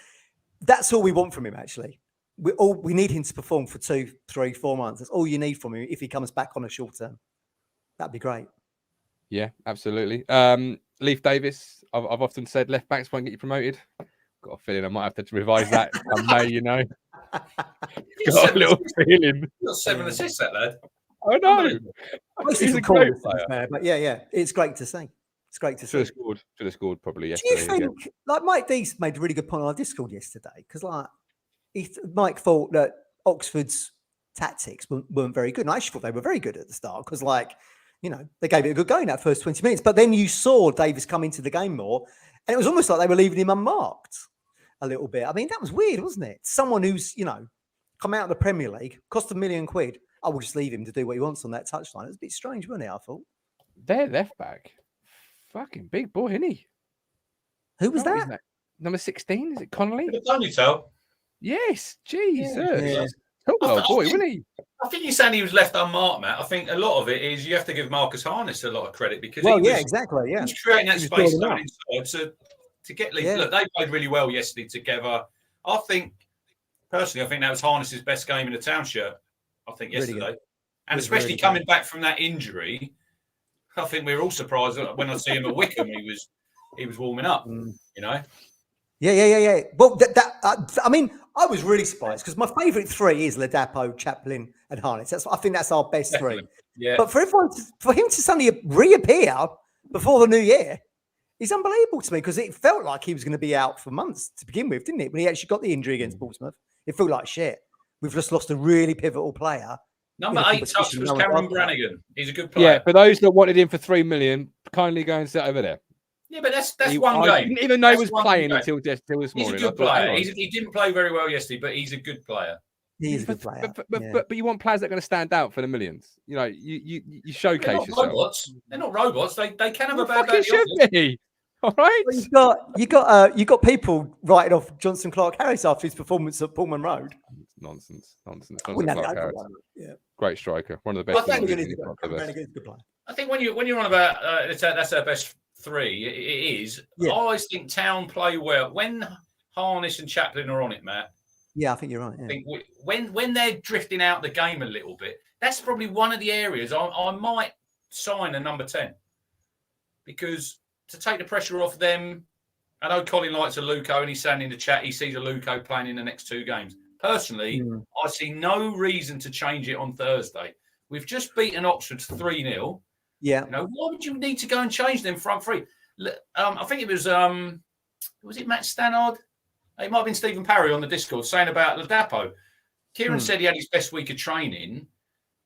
That's all we want from him. Actually, we need him to perform for 2, 3, 4 months. That's all you need from him if he comes back on a short term. That'd be great. Yeah, absolutely. Leif Davis, I've often said left backs won't get you promoted. Got a feeling I might have to revise that come May, you know. Got a little feeling. He's got 7 assists, that lad. I know. Mostly He's from a great corners, to be player. fair, but yeah, it's great to see. It's great to see. Should have scored probably Do you yesterday. think, like Mike Dees made a really good point on our Discord yesterday, because like Mike thought that Oxford's tactics weren't very good, and I actually thought they were very good at the start, because like, you know, they gave it a good go in that first 20 minutes, but then you saw Davis come into the game more, and it was almost like they were leaving him unmarked a little bit. I mean, that was weird, wasn't it? Someone who's, you know, come out of the Premier League, cost £1 million, I will just leave him to do what he wants on that touchline. It was a bit strange, wasn't it, I thought? Their left back, fucking big boy, isn't he? Who was that? Number 16, is it Connolly? Ponytail. Yes, Jesus. Yeah. Top I old boy, think- wasn't he? I think you're saying he was left unmarked, Matt. I think a lot of it is you have to give Marcus Harness a lot of credit because Well, he yeah, was, exactly. Yeah. he was creating that He was space building going inside to get Leeds. Yeah. Look, they played really well yesterday together. I think, personally, I think that was Harness's best game in the town shirt, I think, Really yesterday. good. And Was especially really coming back from that injury, I think we were all surprised that when I see him at Wickham, he was warming up, you know? Yeah. Well, I mean, I was really surprised because my favourite three is Ladapo, Chaplin, and Harness. I think that's our best three. Yeah. But for him to suddenly reappear before the new year is unbelievable to me, because it felt like he was going to be out for months to begin with, didn't it? When he actually got the injury against Portsmouth, it felt like shit. We've just lost a really pivotal player. Number in a 8 touch competition was no one's Cameron after that. Brannigan. He's a good player. Yeah, for those that wanted him for 3 million, kindly go and sit over there. Yeah, but that's I one game. didn't even know he That's was one playing game. until this He's morning. a good I thought, hang player. on. He didn't play very well yesterday, but he's a good player. He is a good player. But you want players that are going to stand out for the millions. You know, you They're showcase not yourself. robots. They're not robots. They can have a bad Fucking day. at the should office. be. All right. Well, you got people writing off Johnson Clark Harris after his performance at Portman Road. Nonsense. Wouldn't Johnson have Clark it over Harris, one. Yeah. great striker, one of the Well, best. I think in the Brannigan is league, a good- if not the best. Brannigan is a good player. I think when you're on about that's our best three, it is. Yeah. I always think Town play well when Harness and Chaplin are on it, Matt. Yeah, I think you're right. I Yeah. think when they're drifting out the game a little bit, that's probably one of the areas I might sign a number 10, because to take the pressure off them. I know Colin likes a Luco, and he's saying in the chat he sees a Luco playing in the next 2 games. Personally, I see no reason to change it on Thursday. We've just beaten Oxford 3-0. Yeah. You know, why would you need to go and change them front three? I think it was it Matt Stannard? It might have been Stephen Parry on the Discord saying about Ladapo. Kieran said he had his best week of training.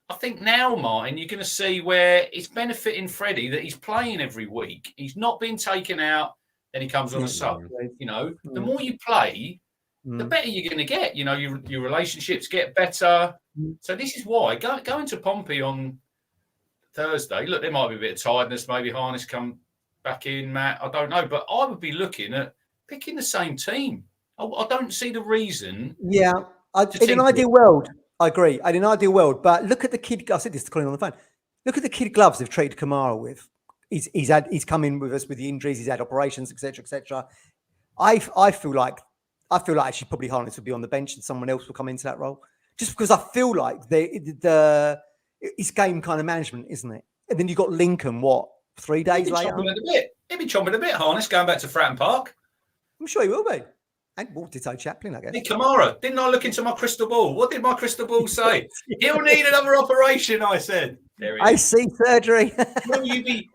I think now, Martin, you're going to see where it's benefiting Freddie that he's playing every week. He's not being taken out, then he comes on a sub. You know, the more you play, the better you're going to get. You know, your relationships get better. So this is why going to Pompey on Thursday. Look, there might be a bit of tiredness. Maybe Harness come back in, Matt. I don't know, but I would be looking at picking the same team. I don't see the reason. Yeah. In an ideal world, I agree. In an ideal world, but look at the kid. I said this to Colin on the phone. Look at the kid gloves they've treated Kamara with. He's come in with us with the injuries. He's had operations, etc., etc. I feel like actually probably Harness would be on the bench and someone else will come into that role, just because I feel like it's game kind of management, isn't it? And then you got Lincoln. 3 days later? He'll be chomping a bit. Harness going back to Fratton Park. I'm sure he will be. And Ditto Chaplin, I guess. Hey, Kamara, didn't I look into my crystal ball? What did my crystal ball say? He'll need another operation, I said. There he is. I see surgery. Will you be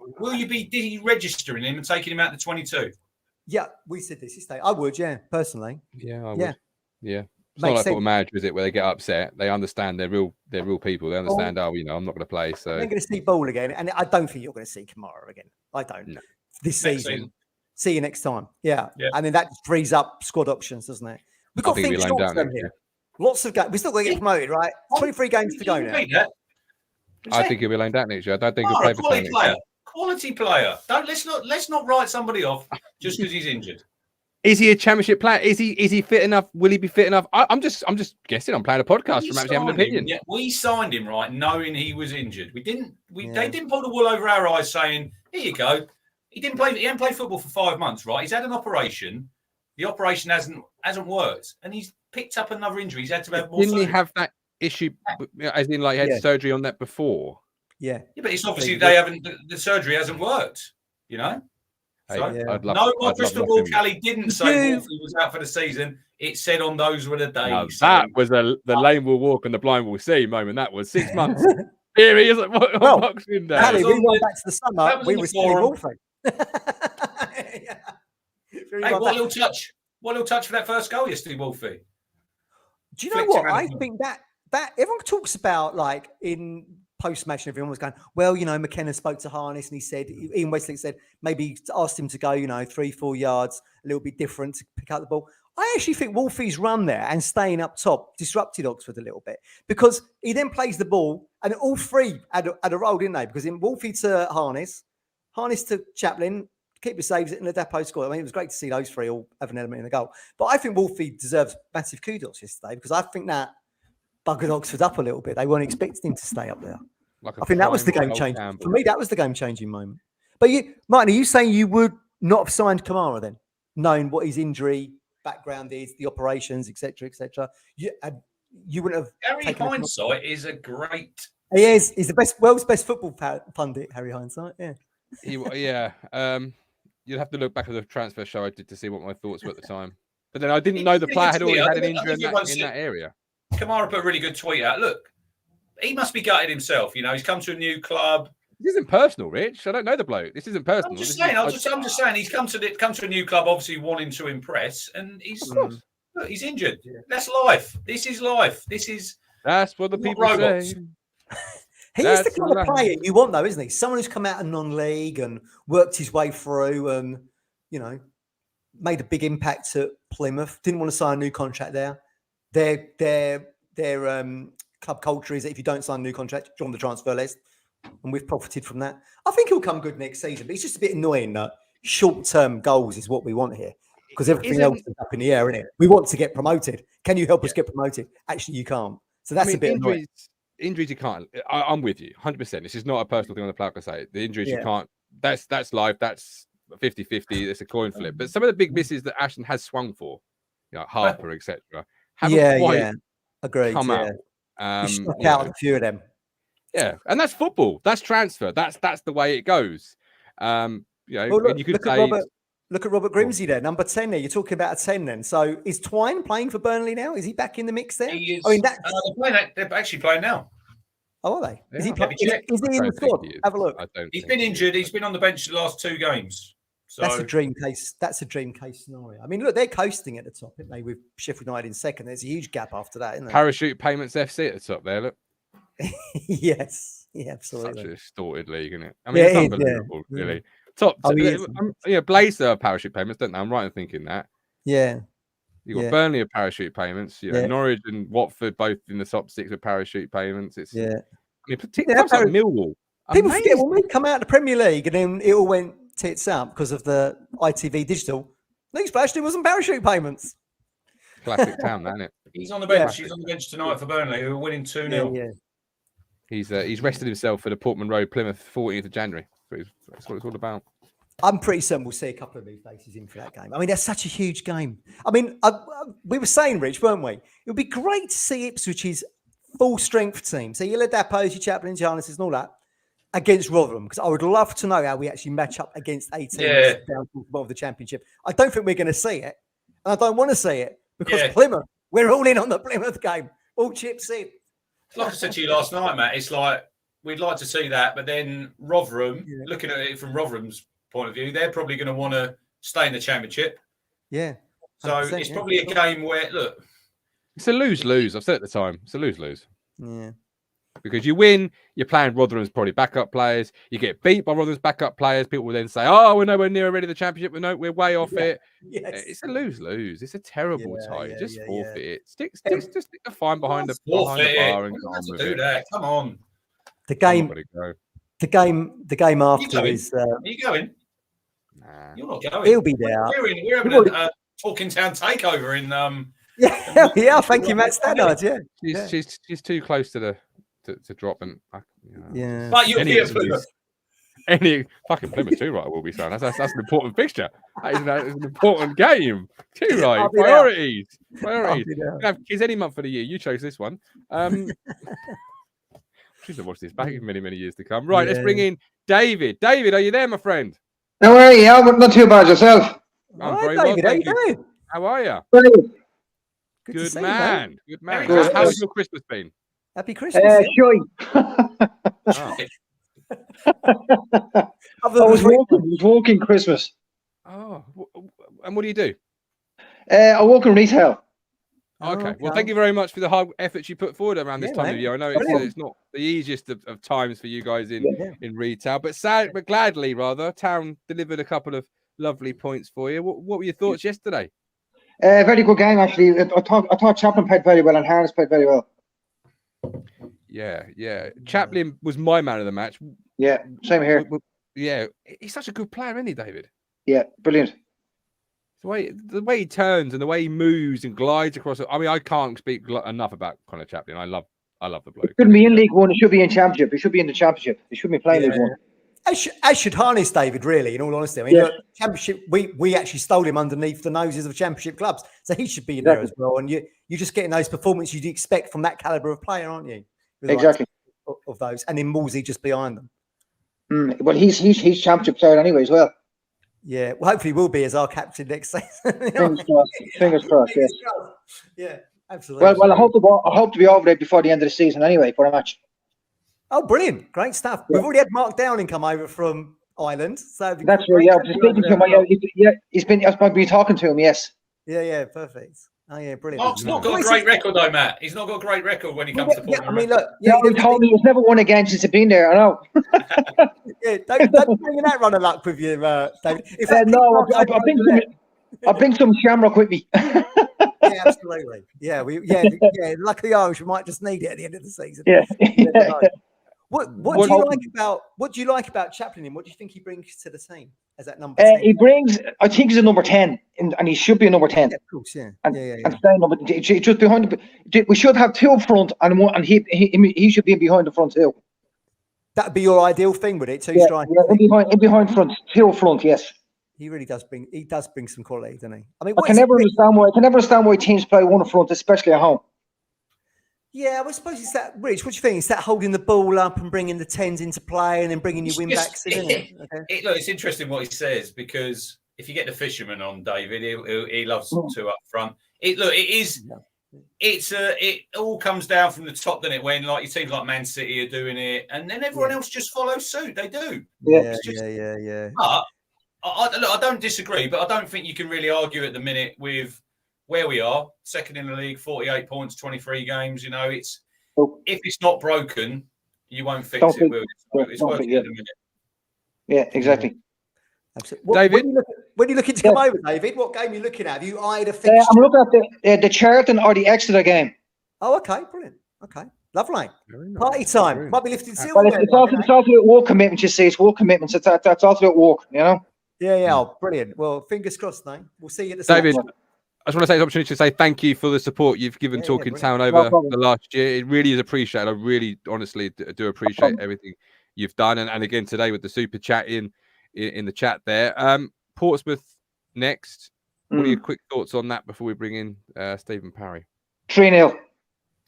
deregistering him and taking him out to 22? Yeah, we said this. I would, yeah, personally. Yeah, I would. Yeah. Yeah. It's Makes not like sense. football manager, is it? Where they get upset, they understand they're real people. They understand. I'm not going to play. So I'm going to see Ball again, and I don't think you're going to see Kamara again. I don't. No. This Next season. season. See you next time. Yeah. Yeah. And then that frees up squad options, doesn't it? We've I got think things we'll short loan down term next here. Lots of games. We're still going to get promoted, right? 23 games to go now. I think he'll be laying down next year. I don't think he'll play for quality next player. year. Quality player. Let's not write somebody off just because he's injured. Is he a championship player? Is he fit enough? Will he be fit enough? I'm just guessing. I'm playing a podcast from actually having an opinion. Yeah, we signed him right, knowing he was injured. They didn't pull the wool over our eyes, saying, "Here you go." He hadn't played football for 5 months, right? He's had an operation. The operation hasn't worked, and he's picked up another injury. He's had to have more. Didn't he have that issue, as in like he had surgery on that before? Yeah. Yeah, but it's obviously they haven't. The surgery hasn't worked. You know. Hey, So, I'd love, no, my I'd crystal love ball, nothing. Callie didn't say Wolfie was out for the season. It said on those were the Now, days. that was the lame will walk and the blind will see moment. That was 6 months. Here he is at Well, Boxing Day. Callie, was we on went the- back to the summer. was We on the were selling forum. Wolfie. Yeah. Hey, what little touch? What little touch for that first goal yesterday, Wolfie? Do you know Flicked what? it around I the think that everyone talks about, like, in post-match, and everyone was going, well, you know, McKenna spoke to Harness and he said, Ian Westlake said, maybe asked him to go, you know, 3-4 yards, a little bit different to pick up the ball. I actually think Wolfie's run there and staying up top disrupted Oxford a little bit, because he then plays the ball and all three had a role, didn't they? Because in Wolfie to Harness to Chaplin, keeper saves it, and the depot scored. I mean, it was great to see those three all have an element in the goal. But I think Wolfie deserves massive kudos yesterday, because I think that buggered Oxford up a little bit. They weren't expecting him to stay up there. Like I think that was the prime game Sol changer. Campbell. For me, that was the game changing moment. But you, Martin, are you saying you would not have signed Kamara then, knowing what his injury background is, the operations, etc., etc.? You wouldn't have. Harry taken a- Hindsight is a great. He is. He's the best, world's best football pundit, Harry Hindsight. Yeah. Yeah. You'd have to look back at the transfer show I did to see what my thoughts were at the time. But then I didn't know the player had already had an injury in that area. Kamara put a really good tweet out. Look, he must be gutted himself. You know, he's come to a new club. This isn't personal, Rich. I don't know the bloke. This isn't personal. I'm just saying. I'm just saying. He's come to a new club, obviously wanting to impress, and look, he's injured. Yeah. That's life. This is life. That's what the Not people robots. say. He is the That's kind of right. player you want, though, isn't he? Someone who's come out of non-league and worked his way through, and you know, made a big impact at Plymouth. Didn't want to sign a new contract there. Their club culture is that if you don't sign a new contract, you're on the transfer list, and we've profited from that. I think he'll come good next season, but it's just a bit annoying that short-term goals is what we want here, because everything else is up in the air, isn't it? We want to get promoted. Can you help us get promoted? Actually, you can't. So that's a bit annoying. Injuries you can't. I'm with you 100%. This is not a personal thing on the player. I say the injuries you can't. That's life. That's 50-50. It's a coin flip. But some of the big misses that Ashton has swung for, you know, Harper, etc., haven't quite agreed. come out. He struck out a few of them. Yeah, and that's football. That's transfer. That's the way it goes. You know, Well, look, and you could look at Robert Grimsey there, number 10 there. You're talking about a 10 then. So is Twine playing for Burnley now? Is he back in the mix there? He is. I mean, they're actually playing now. Oh, are they? Yeah, Is he let playing? me check. Is he in the squad? Have a look. He's been injured. He's been on the bench the last 2 games. So That's a dream case. That's a dream case scenario. I mean, look, they're coasting at the top, aren't they? With Sheffield United in second. There's a huge gap after that, isn't there? Parachute Payments FC at the top there. Look, Yes. Yeah, absolutely. such a distorted league, isn't it? I mean, it's unbelievable, really. Top, Blazer Parachute Payments, don't they? I'm right in thinking that. Yeah. You've got Burnley of Parachute Payments. You know, Norwich and Watford both in the top 6 with Parachute Payments. It's I mean, particularly like Millwall. People forget when we come out of the Premier League and then it all went tits up because of the ITV digital. League Splash, it wasn't Parachute Payments. Classic town, isn't it? he's on the bench. He's on the bench tonight for Burnley, who are winning 2-0. Yeah. He's rested himself for the Portman Road Plymouth 14th of January. That's what it's all about. I'm pretty certain we'll see a couple of new faces in for that game. I mean, that's such a huge game. I mean, we were saying, Rich, weren't we? It would be great to see Ipswich's full strength team. So your Ladapos, your Chaplins, your Harnesses and all that against Rotherham, because I would love to know how we actually match up against a team that's down to the bottom of the Championship. I don't think we're going to see it. And I don't want to see it because Plymouth, we're all in on the Plymouth game. All chips in. Like I said to you last night, Matt, it's like we'd like to see that, but then Rotherham, looking at it from Rotherham's point of view, they're probably going to want to stay in the Championship. Yeah. So it's probably a game where, look. It's a lose-lose. I've said at the time. It's a lose-lose. Yeah. Because you win, you're playing Rotherham's probably backup players. You get beat by Rotherham's backup players. People will then say, "Oh, we're nowhere near already the Championship. We're way off it." Yes. It's a lose-lose. It's a terrible tie. Just forfeit it. Stick the fine behind the bar and go on with do it. that. Come on. The game after is. Are you going? Nah. You're not going. He'll be there. We're having a Talking Town takeover in. Yeah. Thank you, Matt Stannard. Yeah. She's too close to drop and yeah. But you'll be a any fucking Plymouth too, right? Will be saying that's an important fixture. That is an important game too, right? Priorities. I'll be there. Have kids any month of the year. You chose this one. Should have watched this back in many, many years to come. Right, let's bring in David. David, are you there, my friend? How are you? I'm not too bad yourself. I'm Hi, very David. well, How you thank you. doing? How are you? Brilliant. Good to Good see you, mate. man. Good man. Very How's good. your Christmas been? Happy Christmas. yeah. Shy. Oh. Other I than was the walking Christmas. And what do you do? I walk in retail. Okay. Well, thank you very much for the hard efforts you put forward around this Yeah, time mate. of year. I know it's not the easiest of times for you guys in Yeah. retail, but gladly, rather, Town delivered a couple of lovely points for you. What were your thoughts yesterday? Very good game, actually. I thought Chaplin played very well and Harris played very well. Yeah. Chaplin was my man of the match. Yeah, same here. Yeah, he's such a good player, isn't he, David? Yeah, brilliant. The way he turns and the way he moves and glides across. I mean, I can't speak enough about Connor Chaplin. I love the bloke. It shouldn't be in League One. It should be in Championship. It should be in the Championship. It shouldn't be playing League One. As should Harness, David, really, in all honesty. I mean, look, Championship, we actually stole him underneath the noses of Championship clubs. So he should be in there as well. And you're just getting those performances you'd expect from that calibre of player, aren't you? With Exactly. of those. And then Wolsey just behind them. Well, he's Championship player anyway as well. Yeah, well, hopefully we'll be as our captain next season. Fingers crossed, yes. Yeah, absolutely. Well, I hope to be over there before the end of the season anyway for a match. Oh, brilliant. Great stuff. Yeah. We've already had Mark Downing come over from Ireland. So That's right, yeah. Just speaking to him, I've been talking to him, yes. Yeah, perfect. Oh, yeah, brilliant. Mark's not got a great record, though, Matt. He's not got a great record when he comes to Portman Road. I mean, look. He told me he's never won a game since he's been there, I know. Yeah, don't bring that run of luck with you, David. In fact, I'll bring some shamrock with me. Yeah, absolutely. Yeah, luckily Irish, we might just need it at the end of the season. Yeah. What do you like about Chaplin? And what do you think he brings to the team as that number 10? He brings, I think he's a number 10, and he should be a number 10. Yeah, of course, yeah. And stay number, just behind. We should have two up front, and he should be behind the front too. That'd be your ideal thing, would it? Two strikers. Yeah, in behind front, two up front. Yes. He really does bring. He does bring some quality, doesn't he? I mean, I can never understand why teams play one up front, especially at home. Yeah, I suppose it's that. Rich, what do you think? It's that holding the ball up and bringing the 10s into play, and then bringing your win backs in, isn't it? Okay. Look, it's interesting what he says, because if you get the fisherman on, David, he loves two up front. It all comes down from the top, doesn't it? When like your teams like Man City are doing it, and then everyone else just follows suit. They do. Yeah. But I don't disagree, but I don't think you can really argue at the minute with where we are, second in the league, 48 points, 23 games. You know, if it's not broken, you won't fix it. It's working at the minute. Yeah, exactly. Absolutely. David, when are you looking to come over, David? What game are you looking at? Have you eyed a fixture? I'm looking at the Charlton or the Exeter game. Oh, okay, brilliant. Okay, lovely. Party time. Brilliant. Might be lifting silver. Well, it's also about work commitments. You see, it's work commitments. That's also about work. You know. Yeah. Oh, brilliant. Well, fingers crossed, mate. We'll see you at the David, same time. I just want to take this opportunity to say thank you for the support you've given Talking Town over the last year. It really is appreciated. I really, honestly do appreciate everything you've done. And again, today with the super chat in the chat there. Portsmouth next. What are your quick thoughts on that before we bring in Stephen Parry? 3-0.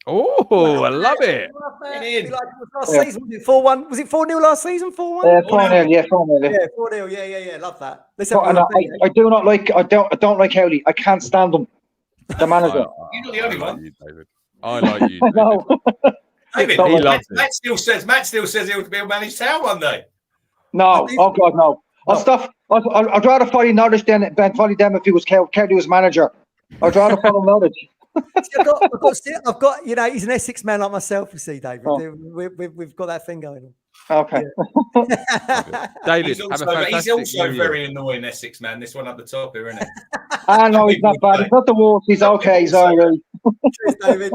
Oh, I love it. Last season, was it 4-1? Was it 4-0 last season? 4-1? 4-0, yeah, 4-0. Yeah, 4-0. Yeah. Love that. I don't like Howley. I can't stand him. The manager. You're not the only one. I like you, David. No. David, he loves it. Matt still says he'll manage Town one day. No, oh God, no. I'd rather follow Norwich than follow them if he was Kelly was manager. I'd rather follow Norwich. I've got, he's an Essex man like myself, you see, David. Oh. We've got that thing going on. Okay. Yeah. David, he's also very annoying Essex man, this one up the top here, isn't it? No, he's not bad. He's not the worst. He's okay. He's all right. Cheers, David.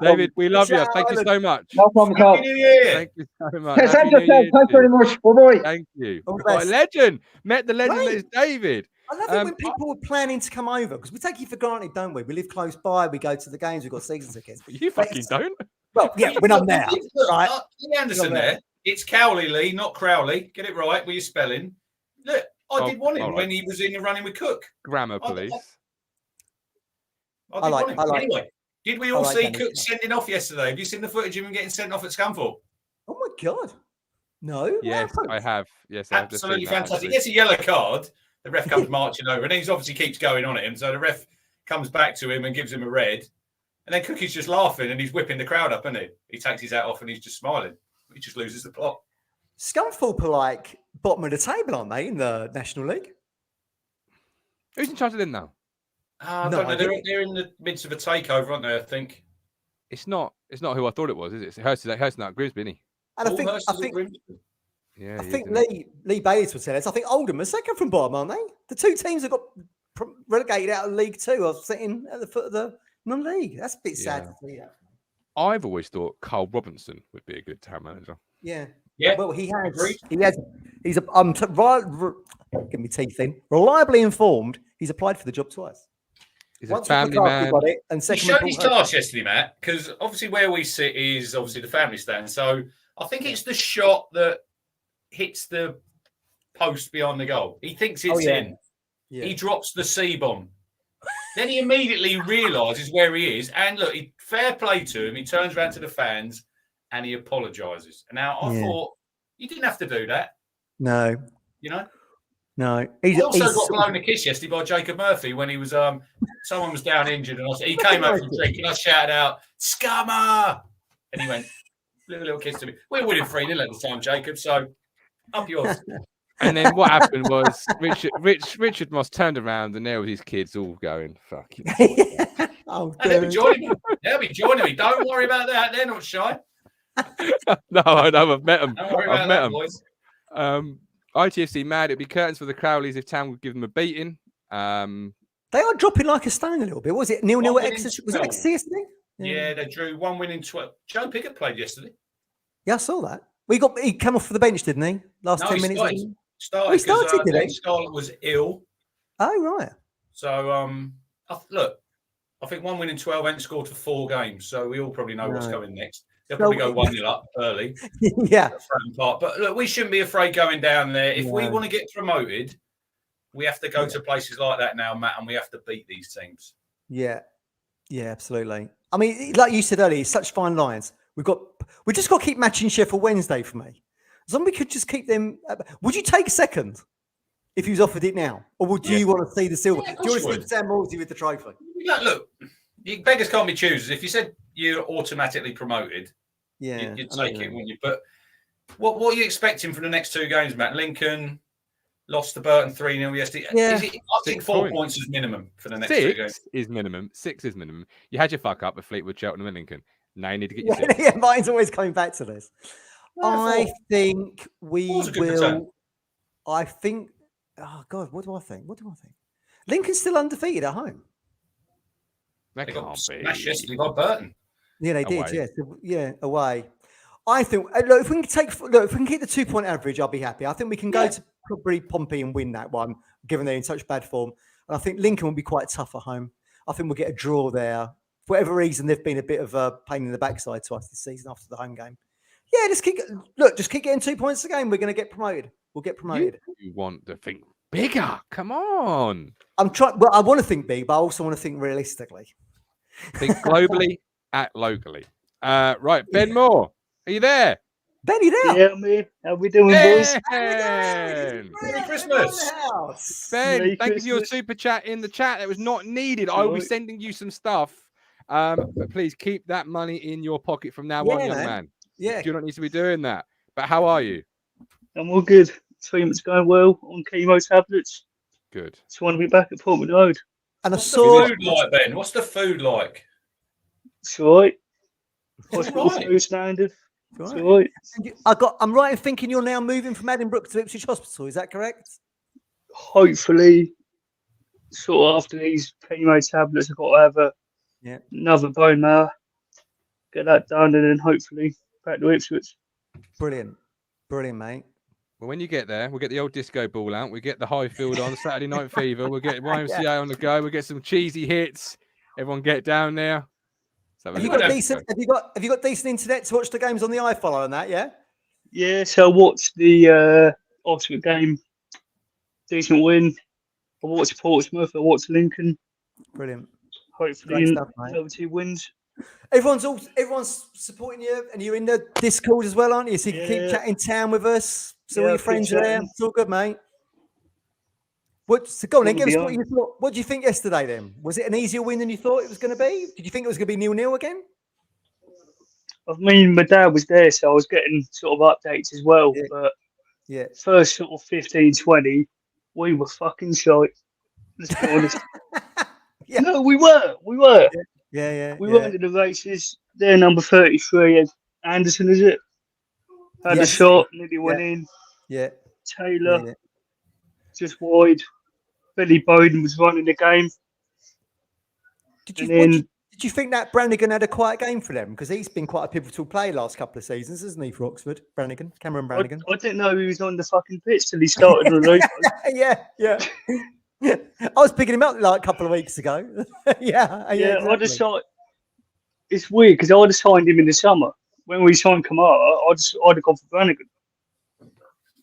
David, we love you. Thank you so much. No problem at all. Happy New Year. Thank you so much. Thanks very much. Bye-bye. Thank you. What a legend. Met the legend that is David. I love it when people are planning to come over, because we take it for granted, don't we? We live close by, we go to the games, we've got season tickets. But you fucking don't. Well, yeah, when I'm there. Right? Lee Anderson there. It's Cowley, Lee, not Crowley. Get it right with your spelling. Look, I did want him when he was in the running with Cook. Grammar police. I like. Anyway, did we all see Cook sending off yesterday? Have you seen the footage of him getting sent off at Scunthorpe? God. No. Yes, what I happened? have. Yes, I've just Absolutely seen that, fantastic. actually. He gets a yellow card. The ref comes marching over, and he obviously keeps going on at him. So the ref comes back to him and gives him a red. And then Cookie's just laughing, and he's whipping the crowd up, isn't he? He takes his hat off, and he's just smiling. He just loses the plot. Scunthorpe are like bottom of the table, aren't they, in the National League? Who's in charge of them now? I No don't know. idea. They're in the midst of a takeover, aren't they? I think. It's not who I thought it was, is it? It's Hurst out Grimsby, isn't he? And Paul Hurst I is at think Grimsby. Yeah, I he is, think isn't he? Lee Bayliss would say this. I think Oldham are second from bottom, aren't they? The two teams that got relegated out of League Two are sitting at the foot of the non-league. That's a bit sad Yeah. to see that. I've always thought Carl Robinson would be a good town manager. Yeah. Yeah. Well, he has. Agreed. He's give me teeth in. Reliably informed. He's applied for the job twice. He's Once a with family McCarthy man. got it, and He second showed with his Paul Hurst. class yesterday, Matt, because obviously where we sit is obviously the family stand. So I think it's the shot that hits the post beyond the goal. He thinks it's in. Yeah. He drops the C-bomb. Then he immediately realises where he is. And look, fair play to him. He turns around to the fans and he apologises. And now I thought, you didn't have to do that, No. you know? No. He also got blown a kiss yesterday by Jacob Murphy when he was someone was down injured and he came out from drink and I shouted out, "Scummer!" And he went, little kiss to me. We were winning 3-0 at the time, Jacob, so up yours. And then what happened was Richard Moss turned around and there was his kids all going, "Fuck you." Oh, And they'll be dude. joining me. They'll be joining me. Don't worry about that. They're not shy. No, I know. I've met them. Don't worry I've about met that, them. boys. ITFC mad. It'd be curtains for the Crowleys if Town would give them a beating. They are dropping like a stone a little bit. What was it 0-0 One at win in Exeter? Was it 12. Exeter yesterday? Yeah, they drew 1 win in 12. Joe Pickett played yesterday. Yeah, I saw that. He came off for the bench, didn't he? Last No, 10 he minutes. started. wasn't Started he started, because did he? Scarlett was ill. Oh, right. So, look, I think 1 win in 12 ain't scored for 4 games. So we all probably know what's No. coming next. They'll probably go 1-0 up early. Yeah. Part. But look, we shouldn't be afraid going down there. If we No. want to get promoted, we have to go to places like that now, Matt, and we have to beat these teams. Yeah. Yeah, absolutely. I mean, like you said earlier, it's such fine lines. We just got to keep matching Sheffield Wednesday for me. As long as we could just keep them. Would you take second if you was offered it now? Or would you want to see the silver? Yeah, of Do you want course to you see Sam Morsey with the trophy? Look, you beggars can't be choosers. If you said you're automatically promoted, Yeah. you'd I know take what you it, mean. wouldn't you? But what are you expecting from the next 2 games, Matt? Lincoln lost to Burton 3-0 yesterday. Yeah. I think 6 4 points. points is minimum for the next 2 games. 6 is minimum. 6 is minimum. You had your fuck up with Fleetwood, Cheltenham, and Lincoln. Now you need to get your 6. Yeah, mine's always coming back to this. I think we Four's a good will. return. I think. Oh God, what do I think? Lincoln's still undefeated at home. That They can't got be. smashed yesterday by Burton. Yeah, they did. Away. Yes, yeah, away. I think. Look, if we can keep the 2-point average, I'll be happy. I think we can go to probably Pompey and win that one, given they're in such bad form. And I think Lincoln will be quite tough at home. I think we'll get a draw there. For whatever reason, they've been a bit of a pain in the backside to us this season after the home game. Yeah, just keep getting 2 points a game. We're going to get promoted. We'll get promoted. You want to think bigger. Come on. I'm trying. Well, I want to think big, but I also want to think realistically. Think globally, act locally. Right, Ben Moore. Are you there? Benny there. Yeah, I'm here. How we doing, boys? Ben, Merry Christmas. Ben, Merry thank you for your Christmas. super chat in the chat. That was not needed. I will be Right. sending you some stuff. But please keep that money in your pocket from now on, Yeah, young man. man. Yeah. You do not need to be doing that. But how are you? I'm all good. Treatment's going well on chemo tablets. Good. Just want to be back at Portman Road. And I What's saw. the food like, Ben? What's the food like? It's all right. It's Hospital all right. food standard. It's Right. all right. I'm right in thinking you're now moving from Addenbrooke to Ipswich Hospital. Is that correct? Hopefully, sort of after these chemo tablets, I've got to have another bone marrow. Get that done, and then hopefully back to Ipswich. Brilliant, mate. Well, when you get there, we'll get the old disco ball out. We get the Highfield on Saturday Night Fever. We'll get YMCA on the go. We'll get some cheesy hits. Everyone get down there. Have you got decent internet to watch the games on the iFollow and that? Yeah. Yeah, so I watched the Oxford game. Decent win. I watched Portsmouth. I watched Lincoln. Brilliant. Hopefully, Great stuff, mate. over 2 wins. Everyone's supporting you, and you're in the Discord as well, aren't you? So you can keep chatting town with us. So all your friends are there. It's all good, mate. So go on then, give us what you thought. What did you think yesterday then? Was it an easier win than you thought it was going to be? Did you think it was going to be 0-0 again? I mean, my dad was there, so I was getting sort of updates as well. Yeah. But first sort of 15, 20, we were fucking shite. Let's be honest. No, we were. We weren't in the races. They're number 33. Anderson, is it? Had a shot, nearly went in. Yeah. Taylor, just wide. Billy Bowden was running the game. Did you think that Brannigan had a quiet game for them? Because he's been quite a pivotal player last couple of seasons, hasn't he, for Oxford? Cameron Brannigan. I didn't know he was on the fucking pitch till he started on the Yeah. I was picking him up like a couple of weeks ago. Yeah. Exactly. I just thought it's weird because I'd have signed him in the summer. When we signed Kamara, I'd have gone for Brannigan.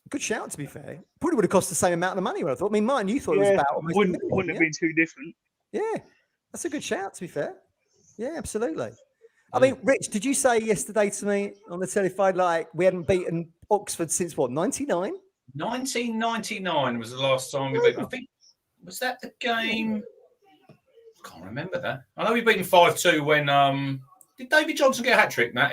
Good shout, to be fair. Probably would have cost the same amount of money. I thought. I mean, Martin, you thought it was about almost wouldn't have been too different. Yeah, that's a good shout, to be fair. Yeah, absolutely. I mean, Rich, did you say yesterday to me on the telephone like we hadn't beaten Oxford since what, 99? 1999 was the last time we beat. I think was that the game? I can't remember that. I know we beat them 5-2 when did David Johnson get a hat trick? Matt,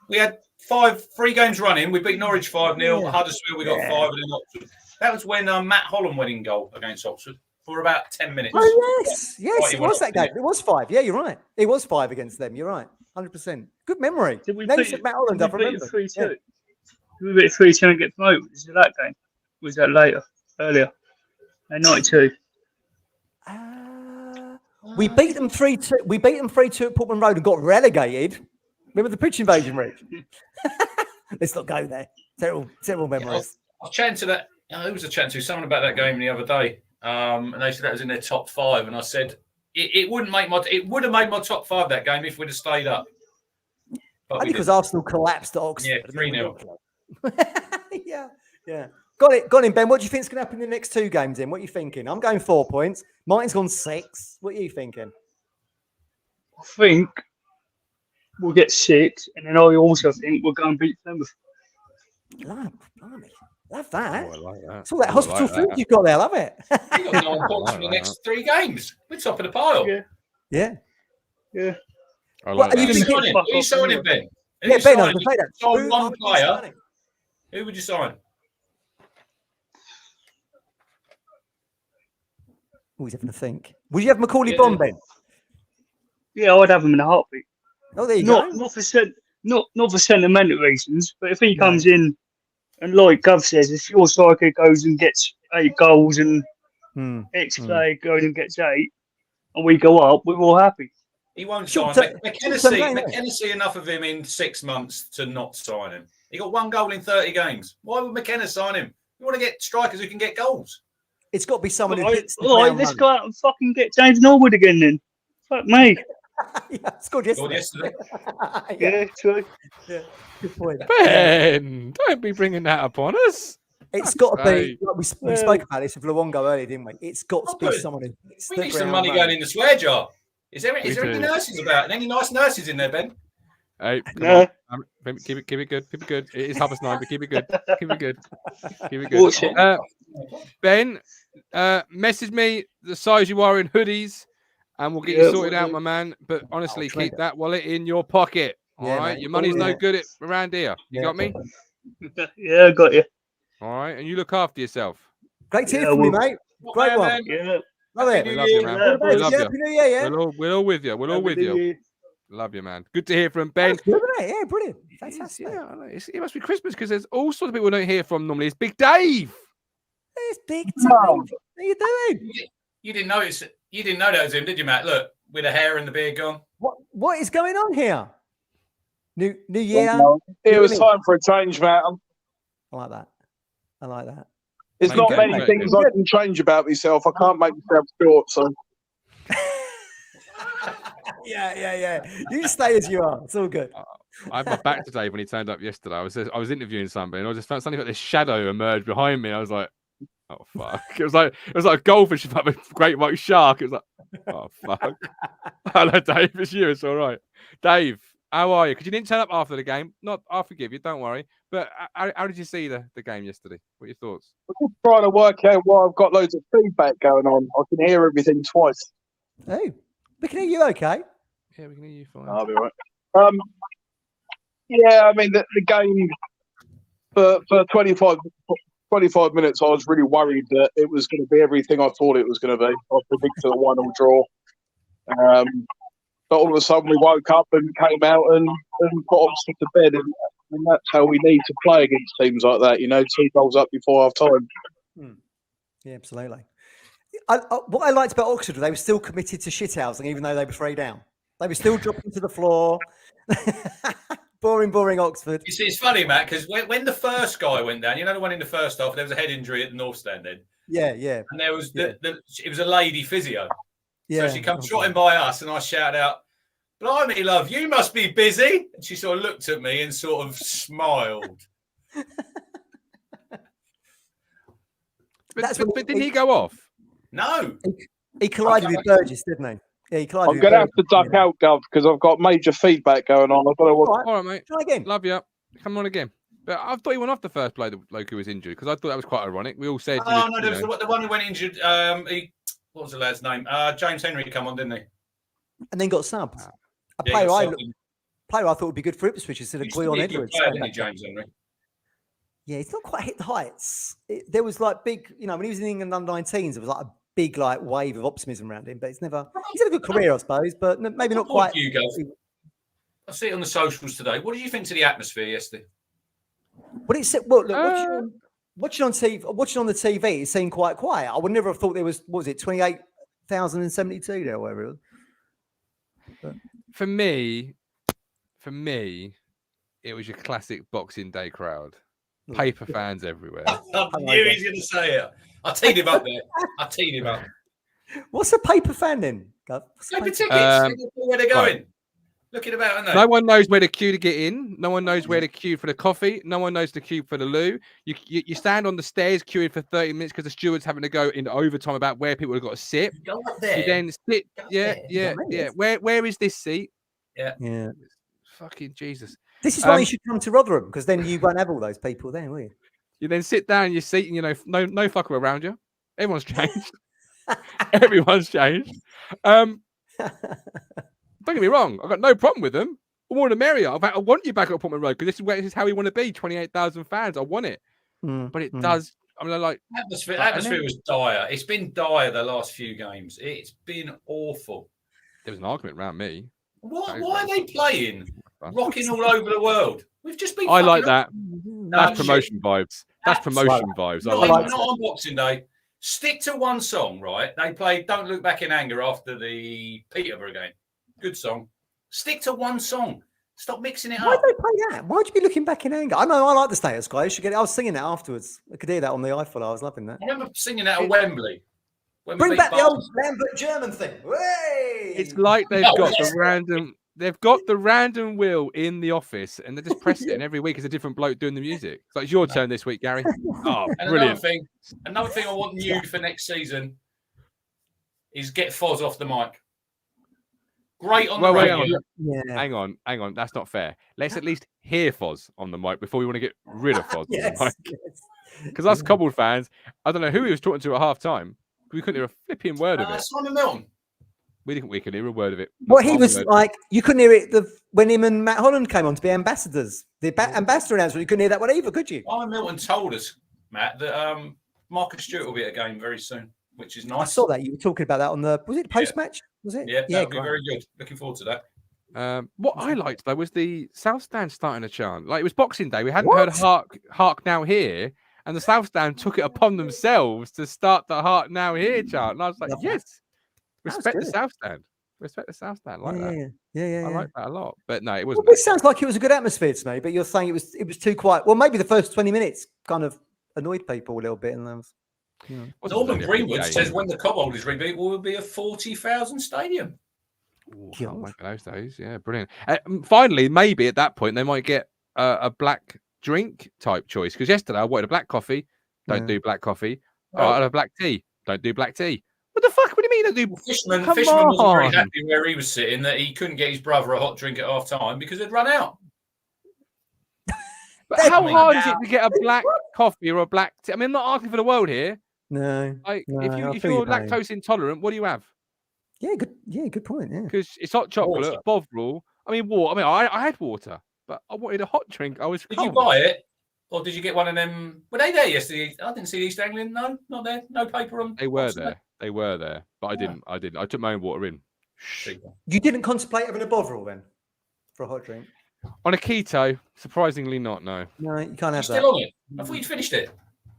we had 3 games running. We beat Norwich 5-0. Huddersfield we got 5, and then Oxford. That was when Matt Holland went in goal against Oxford for about 10 minutes. Oh yes, it was that game. It was 5. Yeah, you're right. It was 5 against them. You're right, 100%. Good memory. Did we Matt Holland? I remember. 3-2. Did we beat 3-2 and get promoted? Was it that game? Was that earlier? 92. We beat them 3-2. We beat them 3-2 at Portman Road and got relegated. Remember the pitch invasion, Rich? Let's not go there. Terrible memories. I was chatting to that. Who was I chatting to? Someone about that game the other day, and they said that was in their top 5. And I said it would have made my top 5 that game if we'd have stayed up. But only because Arsenal collapsed at Oxford. Yeah, 3-0. Yeah. Got him, Ben. What do you think is going to happen in the next 2 games? Then what are you thinking? I'm going 4 points. Martin's gone 6. What are you thinking? I think we'll get 6, and then I also think we'll go and beat Plymouth. Love that. Oh, I like that. It's all that hospital food you've got there. Love it. We got 9 points in the next 3 games. We're top of the pile. Yeah. I like Who are you signing, Ben? Ben, I was going to say that. Sign one player. Who would you sign? Always having to think. Would you have McAuley Bond, Ben? Yeah, I'd have him in a heartbeat. Oh, there you go. Not for sentimental reasons, but if he comes in and like Gov says, if your striker goes and gets 8 goals and X-Play goes and gets 8, and we go up, we're all happy. He won't sign. McKenna enough of him in 6 months to not sign him. He got 1 goal in 30 games. Why would McKenna sign him? You want to get strikers who can get goals. It's got to be someone who hits the ground. Let's go out and fucking get James Norwood again then. Fuck me. Scored yesterday. Yeah, true. Yeah, good point. Ben, don't be bringing that upon us. It's got to be. Like we spoke about this with Luongo earlier, didn't we? It's got to be someone who. We need some money going in the swear jar. Is there any nurses about? Any nice nurses in there, Ben? Hey, come on. Keep it good. Keep it good. It is 9:30, but keep it good. Keep it good. Keep it good. Ben, message me the size you are in hoodies, and we'll get you sorted out, my man. But honestly, keep that wallet in your pocket. All right, your money's no good around here. You got me? Yeah, I got you. All right, and you look after yourself. Great to hear from you, mate. Great one. Yeah. Love it. We love you, man. We love Happy New Year, yeah. We're all with you. We're all with you. Love you, man. Good to hear from Ben. Good, yeah, brilliant. Fantastic. It must be Christmas because there's all sorts of people we don't hear from normally. It's Big Dave. It's Big Dave. How you doing? You didn't notice. You didn't know that was him, did you, Matt? Look, with the hair and the beard gone. What is going on here? New year. It was time for a change, Matt. I like that. There's not many things I can change about myself. I can't make myself short, so. Yeah. You stay as you are. It's all good. I had my back to Dave when he turned up yesterday. I was interviewing somebody, and I just found something like this shadow emerge behind me. I was like, "Oh fuck!" It was like a goldfish, like a great white shark. It was like, Oh, fuck. Hello, Dave. It's you. It's all right. Dave, how are you? Because you didn't turn up after the game. Not, I'll forgive you. Don't worry. But how did you see the game yesterday? What are your thoughts? I'm just trying to work out why I've got loads of feedback going on. I can hear everything twice. Oh, we can hear you okay? Yeah, we can hear you fine. I'll be right. Yeah, I mean, the game for 25 minutes, I was really worried that it was going to be everything I thought it was going to be. I predicted a 1-1 draw. But all of a sudden we woke up and came out and got Oxford to bed. And that's how we need to play against teams like that, 2 goals up before half time. Yeah, absolutely. What I liked about Oxford, they were still committed to shithousing, even though they were 3 down. They were still dropping to the floor. boring Oxford. You see, it's funny, Matt, because when the first guy went down, the one in the first half, there was a head injury at the North Stand then. Yeah. And there was it was a lady physio. Yeah. So she comes trotting by us, and I shout out, "Blimey, love, you must be busy." And she sort of looked at me and sort of smiled. But didn't he go off? No. He collided with Burgess, didn't he? Yeah, he collided I'm going to have to duck out, Gov, because I've got major feedback going on. I don't know what. All right, mate. Try again. Love you. Come on again. But I thought he went off the first play, the bloke who was injured, because I thought that was quite ironic. We all said. Oh, no, there was the one who went injured. What was the lad's name? James Henry come on, didn't he? And then got subbed. A player I thought would be good for Ipswich instead of Guion Edwards. James Henry. Yeah, he's not quite hit the heights. There was like big, when he was in England under-19s, there was like a big wave of optimism around him. But he's had a good career, I suppose, but maybe not quite. I see it on the socials today. What did you think to the atmosphere yesterday? What it said? Well, look, watching on the TV, it seemed quite quiet. I would never have thought there was. What was it? 28,072 there, or whatever it was. But. For me, it was your classic Boxing Day crowd. Paper fans everywhere. I knew he was going to say it. I teed him up there. What's a paper fan then? Paper tickets. Where they're going. Right. Looking about, aren't they? No one knows where to queue to get in. No one knows where to queue for the coffee. No one knows to queue for the loo. You stand on the stairs queuing for 30 minutes because the steward's having to go in overtime about where people have got to sit. Go up there. You then sit. Yeah. Where is this seat? Yeah. Fucking Jesus. This is why you should come to Rotherham, because then you won't have all those people there, will you? You then sit down in your seat and, no fucker around you. Everyone's changed. Everyone's changed. Don't get me wrong. I've got no problem with them. The more the merrier. I want you back at Portman Road because this is how we want to be. 28,000 fans. I want it. But it does. I mean, atmosphere was dire. It's been dire the last few games. It's been awful. There was an argument around me. Why are they playing? Rocking all over the world. We've just been. I like that. That's promotion vibes. That's promotion vibes. Not on Boxing Day. Stick to one song, right? They played "Don't Look Back in Anger" after the Peterborough game. Good song. Stick to one song. Stop mixing it up. Why do they play that? Why'd you be looking back in anger? I know I like the status quo. You should get it. I was singing that afterwards. I could hear that on the iPhone. I was loving that. I remember singing that at Wembley. Bring back the old Lambert German thing. Way! It's like they've got the random wheel in the office and they just press it, and every week is a different bloke doing the music. So it's your turn this week, Gary. Oh, and brilliant. Another thing I want you for next season is get Foz off the mic. Great on the radio. Hang on. That's not fair. Let's at least hear Foz on the mic before we want to get rid of Foz on the mic. Because us Cobbled fans, I don't know who he was talking to at half time. We couldn't hear a flipping word of it. Simon Milton. We could hear a word of it. Well, he was like, you couldn't hear it when him and Matt Holland came on to be ambassadors. The ambassador announcement, you couldn't hear that one either, could you? Simon Milton told us, Matt, that Marcus Stewart will be at a game very soon, which is nice. I saw that. You were talking about that on was it post-match? Was it? Yeah, that'll be very good. Looking forward to that. What I liked, though, was the South Stand starting a chant. Like, it was Boxing Day. We hadn't heard Hark Now Here. And the South Stand took it upon themselves to start the Hark Now Here chant. And I was like, yes, respect the South Stand. Respect the South Stand. Like that. Yeah. I like that a lot. But no, it wasn't. Well, it sounds like it was a good atmosphere to me, but you're saying it was too quiet. Well, maybe the first 20 minutes kind of annoyed people a little bit. And was, Norman Greenwood says when the Cobbold is rebeat, will be a 40,000 stadium. Can't wait for those days. Yeah, brilliant. Finally, maybe at that point, they might get a black drink type choice, because yesterday I wanted a black coffee, don't do black coffee. I had a black tea, don't do black tea. What the fuck? What do you mean? Dude? Fisherman Come wasn't very on. happy where he was sitting that he couldn't get his brother a hot drink at half time because it'd run out. But how mean, hard is it to get a black coffee or a black tea? I mean, I'm not asking for the world here. No. Like, no, if you're lactose intolerant, what do you have? Yeah, good point. Yeah. Because it's hot chocolate, Bovril. I mean, water. I mean, I had water, but I wanted a hot drink. I was. Did you buy it, or did you get one of them? Were they there yesterday? I didn't see East Anglian. No, not there. No paper on. They were there. They were there, but I didn't. I took my own water in. You didn't contemplate having a Bovril then for a hot drink? On a keto, surprisingly not. No. No, you can't have that. Still on it? I thought you'd finished it.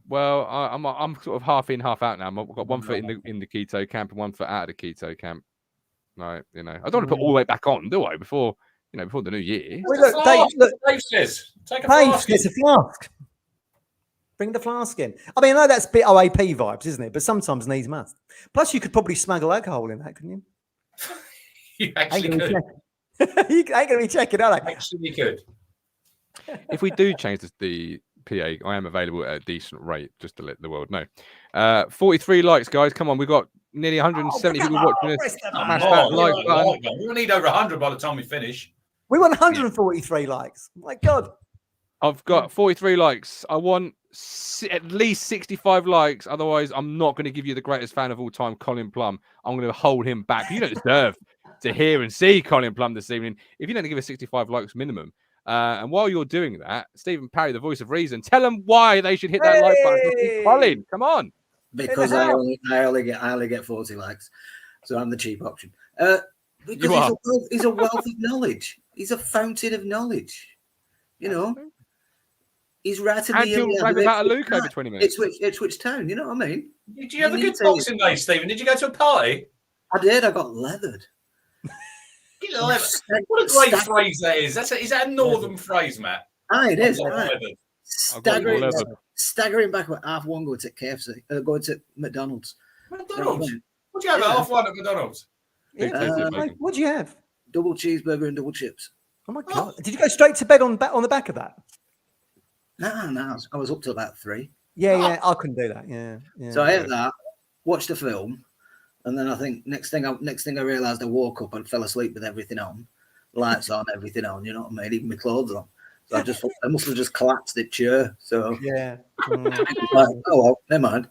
Well, I'm sort of half in, half out now. I've got 1 foot in the keto camp and 1 foot out of the keto camp. Right, I don't want to put all the way back on, do I? Before the new year. Well, look, Dave says, take a Dave, flask. it's a flask. Bring the flask in. I mean, I know that's a bit OAP vibes, isn't it? But sometimes needs must. Plus, you could probably smuggle alcohol in that, couldn't you? You actually could. You ain't going to be checking, are they? Actually could. If we do change the PA, I am available at a decent rate, just to let the world know. 43 likes, guys. Come on, we've got nearly 170 people watching this. Smash that like button. We'll need over 100 by the time we finish. We want 143 likes. My God. I've got 43 likes. I want at least 65 likes. Otherwise, I'm not going to give you the greatest fan of all time, Colin Plum. I'm going to hold him back. You don't deserve to hear and see Colin Plum this evening if you don't give us 65 likes minimum. And while you're doing that, Stephen Parry, the voice of reason, tell them why they should hit that like button. Colin, come on. Because I only get 40 likes, so I'm the cheap option. Because he's a wealth of knowledge. He's a fountain of knowledge. He's right in the about a Luke over 20 minutes. Ipswich Town. You know what I mean? Did you have a good boxing day, Stephen? Did you go to a party? I did. I got leathered. What a great phrase that is. Is that a northern phrase, Matt? It is. Right. Staggering back at half one, going to KFC, going to McDonald's. McDonald's? What do you have at half one at McDonald's? What do you have? Double cheeseburger and double chips. Oh my God! Did you go straight to bed on the back of that? No. I was up till about 3. Yeah. I couldn't do that. Yeah. So I ate that, watched the film, and then I think next thing I realised I woke up and fell asleep with everything on, lights on, everything on. You know what I mean? Even my clothes on. So I must have just collapsed the chair. So yeah. Like, oh well, never mind.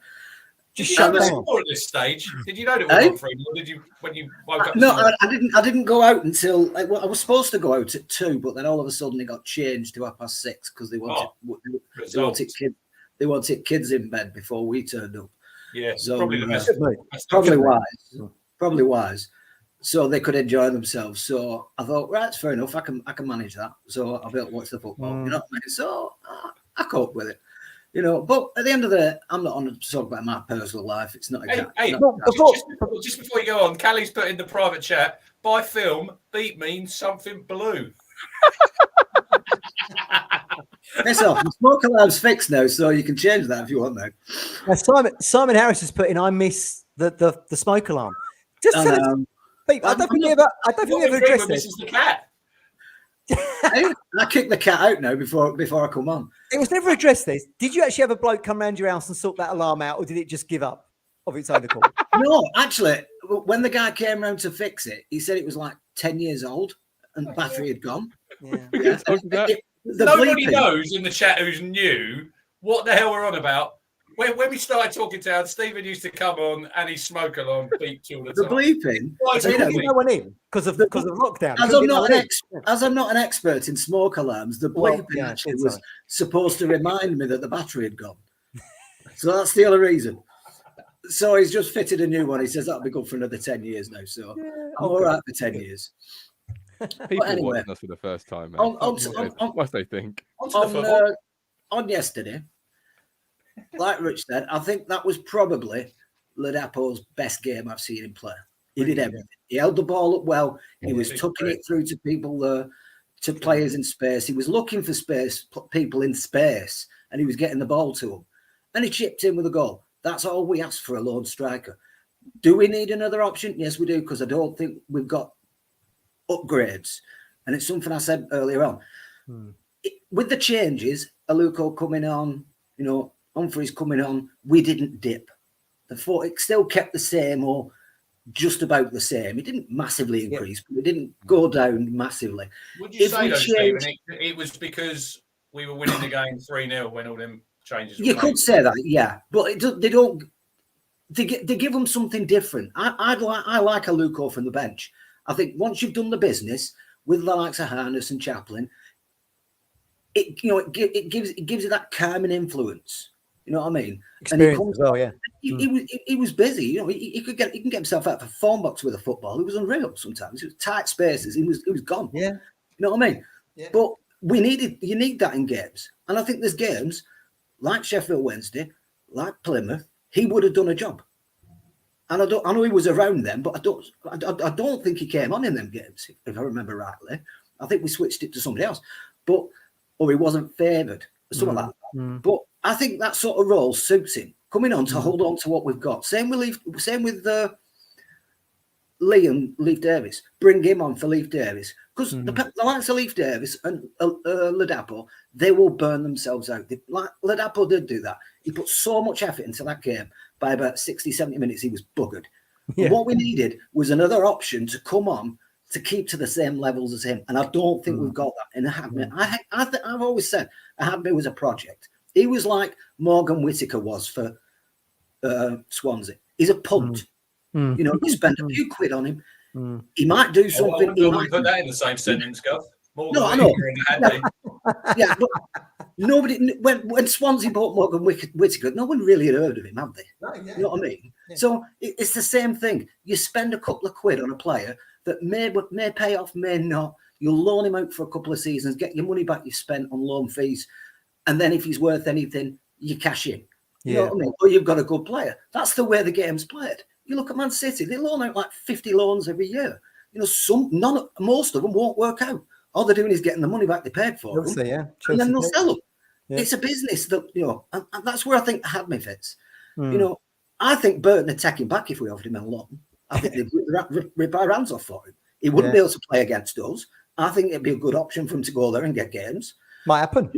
Just shut down. At this stage, did you know that we were on 3? Or did you when you woke up? No, I didn't go out until I was supposed to go out at 2, but then all of a sudden it got changed to 6:30 because they wanted kids in bed before we turned up. Yeah, so probably the best. Probably wise. So they could enjoy themselves. So I thought, right, it's fair enough. I can manage that. So I'll be able to watch the football. You know what I mean? So I cope with it. But at the end of the day, I'm not on to talk about my personal life. It's not exactly. Just before you go on, Callie's put in the private chat, by film, beat means something blue. That's off. The smoke alarm's fixed now, so you can change that if you want now. Simon Harris has put in, I miss the smoke alarm. Just tell us, people, I don't think we ever addressed this. This is the cat. I kicked the cat out now before I come on. It was never addressed this. Did you actually have a bloke come round your house and sort that alarm out, or did it just give up of its own accord? No, actually, when the guy came round to fix it, he said it was like 10 years old and the battery had gone. Yeah. Nobody knows in the chat who's new what the hell we're on about. When we started talking to him, Stephen used to come on and his smoke alarm beeped all the time. The bleeping. No one in because of lockdown. As I'm not an expert in smoke alarms, the bleeping actually was supposed to remind me that the battery had gone. So that's the only reason. So he's just fitted a new one. He says that'll be good for another 10 years now. So I'm all right for 10 years. People watching us for the first time. What they think? On yesterday, like Rich said, I think that was probably Ladapo's best game I've seen him play. He did everything. He held the ball up well. He was tucking it through to people, to players in space. He was looking for people in space, and he was getting the ball to them. And he chipped in with a goal. That's all we ask for a lone striker. Do we need another option? Yes, we do, because I don't think we've got upgrades. And it's something I said earlier on. With the changes, Aluko coming on, Humphreys coming on, we didn't dip. it still kept the same or just about the same. It didn't massively increase, but it didn't go down massively. Would you say, though, Stephen, it was because we were winning the game 3-0 when all them changes were You made? could say that, yeah. But they don't... They give them something different. I like a Luko from the bench. I think once you've done the business with the likes of Harness and Chaplin, it gives you that calming influence. You know what I mean? Experience as well, yeah. He was busy. You know, he can get himself out of a phone box with a football. It was unreal sometimes. It was tight spaces. He was gone. Yeah. You know what I mean? Yeah. But you need that in games. And I think there's games like Sheffield Wednesday, like Plymouth, he would have done a job. And I know he was around them, but I don't think he came on in them games, if I remember rightly. I think we switched it to somebody else. Or he wasn't favoured, something like that. But I think that sort of role suits him. Coming on to hold on to what we've got. Same with Lee and Leif Davis. Bring him on for Leif Davis. Because the likes of Leif Davis and Ladapo, they will burn themselves out. Ladapo did do that. He put so much effort into that game. By about 60, 70 minutes, he was buggered. Yeah. What we needed was another option to come on to keep to the same levels as him. And I don't think we've got that. And I've always said Hadme was a project. He was like Morgan Whittaker was for Swansea. He's a punt. You know, you spend a few quid on him. He might do something. I wouldn't put that in the same sentence, Gov. No, I know. Yeah, but nobody, when Swansea bought Morgan Whittaker, no one really had heard of him, have they? You know what I mean? Yeah. So it's the same thing. You spend a couple of quid on a player that may pay off, may not. You'll loan him out for a couple of seasons, get your money back you spent on loan fees, and then if he's worth anything, you cash in. You know what I mean? Or you've got a good player. That's the way the game's played. You look at Man City; they loan out like 50 loans every year. You know, most of them won't work out. All they're doing is getting the money back they paid for them, and then they'll sell them. Yeah. It's a business that, you know, and that's where I think Hadme fits. You know, I think Burton would take him back if we offered him a loan. I think they'd rip our hands off for him. He wouldn't be able to play against us. I think it'd be a good option for him to go there and get games. Might happen.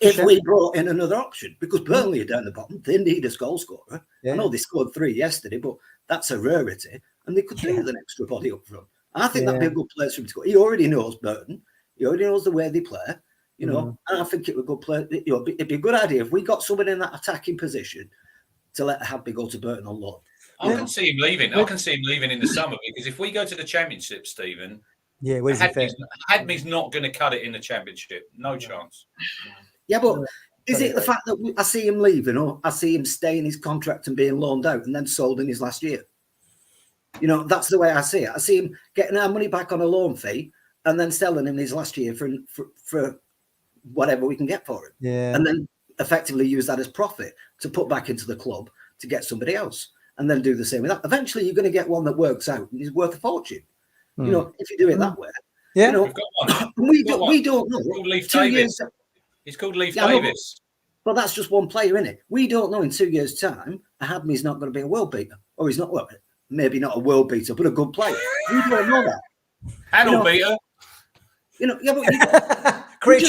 If we brought in another option, because Burnley are down the bottom, they need a goal scorer. Yeah. I know they scored 3 yesterday, but that's a rarity, and they could do with an extra body up front. I think that'd be a good place for him to go. He already knows Burton. He already knows the way they play, you know, and I think it would go play. You know, it'd be a good idea if we got someone in that attacking position to let Hadme go to Burton on loan. I can see him leaving. I can see him leaving in the summer because if we go to the Championship, Stephen, Hadme's not going to cut it in the Championship. No chance. Yeah, but is it the fact that I see him leaving, or I see him staying his contract and being loaned out and then sold in his last year? You know, that's the way I see it. I see him getting our money back on a loan fee and then selling him his last year for whatever we can get for him. Yeah. And then effectively use that as profit to put back into the club to get somebody else and then do the same with that. Eventually, you're going to get one that works out and is worth a fortune. You know, if you do it that way. Yeah. You know, we don't know. Leif Davis. He's called Leif Davis. But that's just one player, isn't it? We don't know in 2 years' time, Hadme's not going to be a world beater. Or he's not, well, maybe not a world beater, but a good player. We don't know that. Handle beater. You know, but we're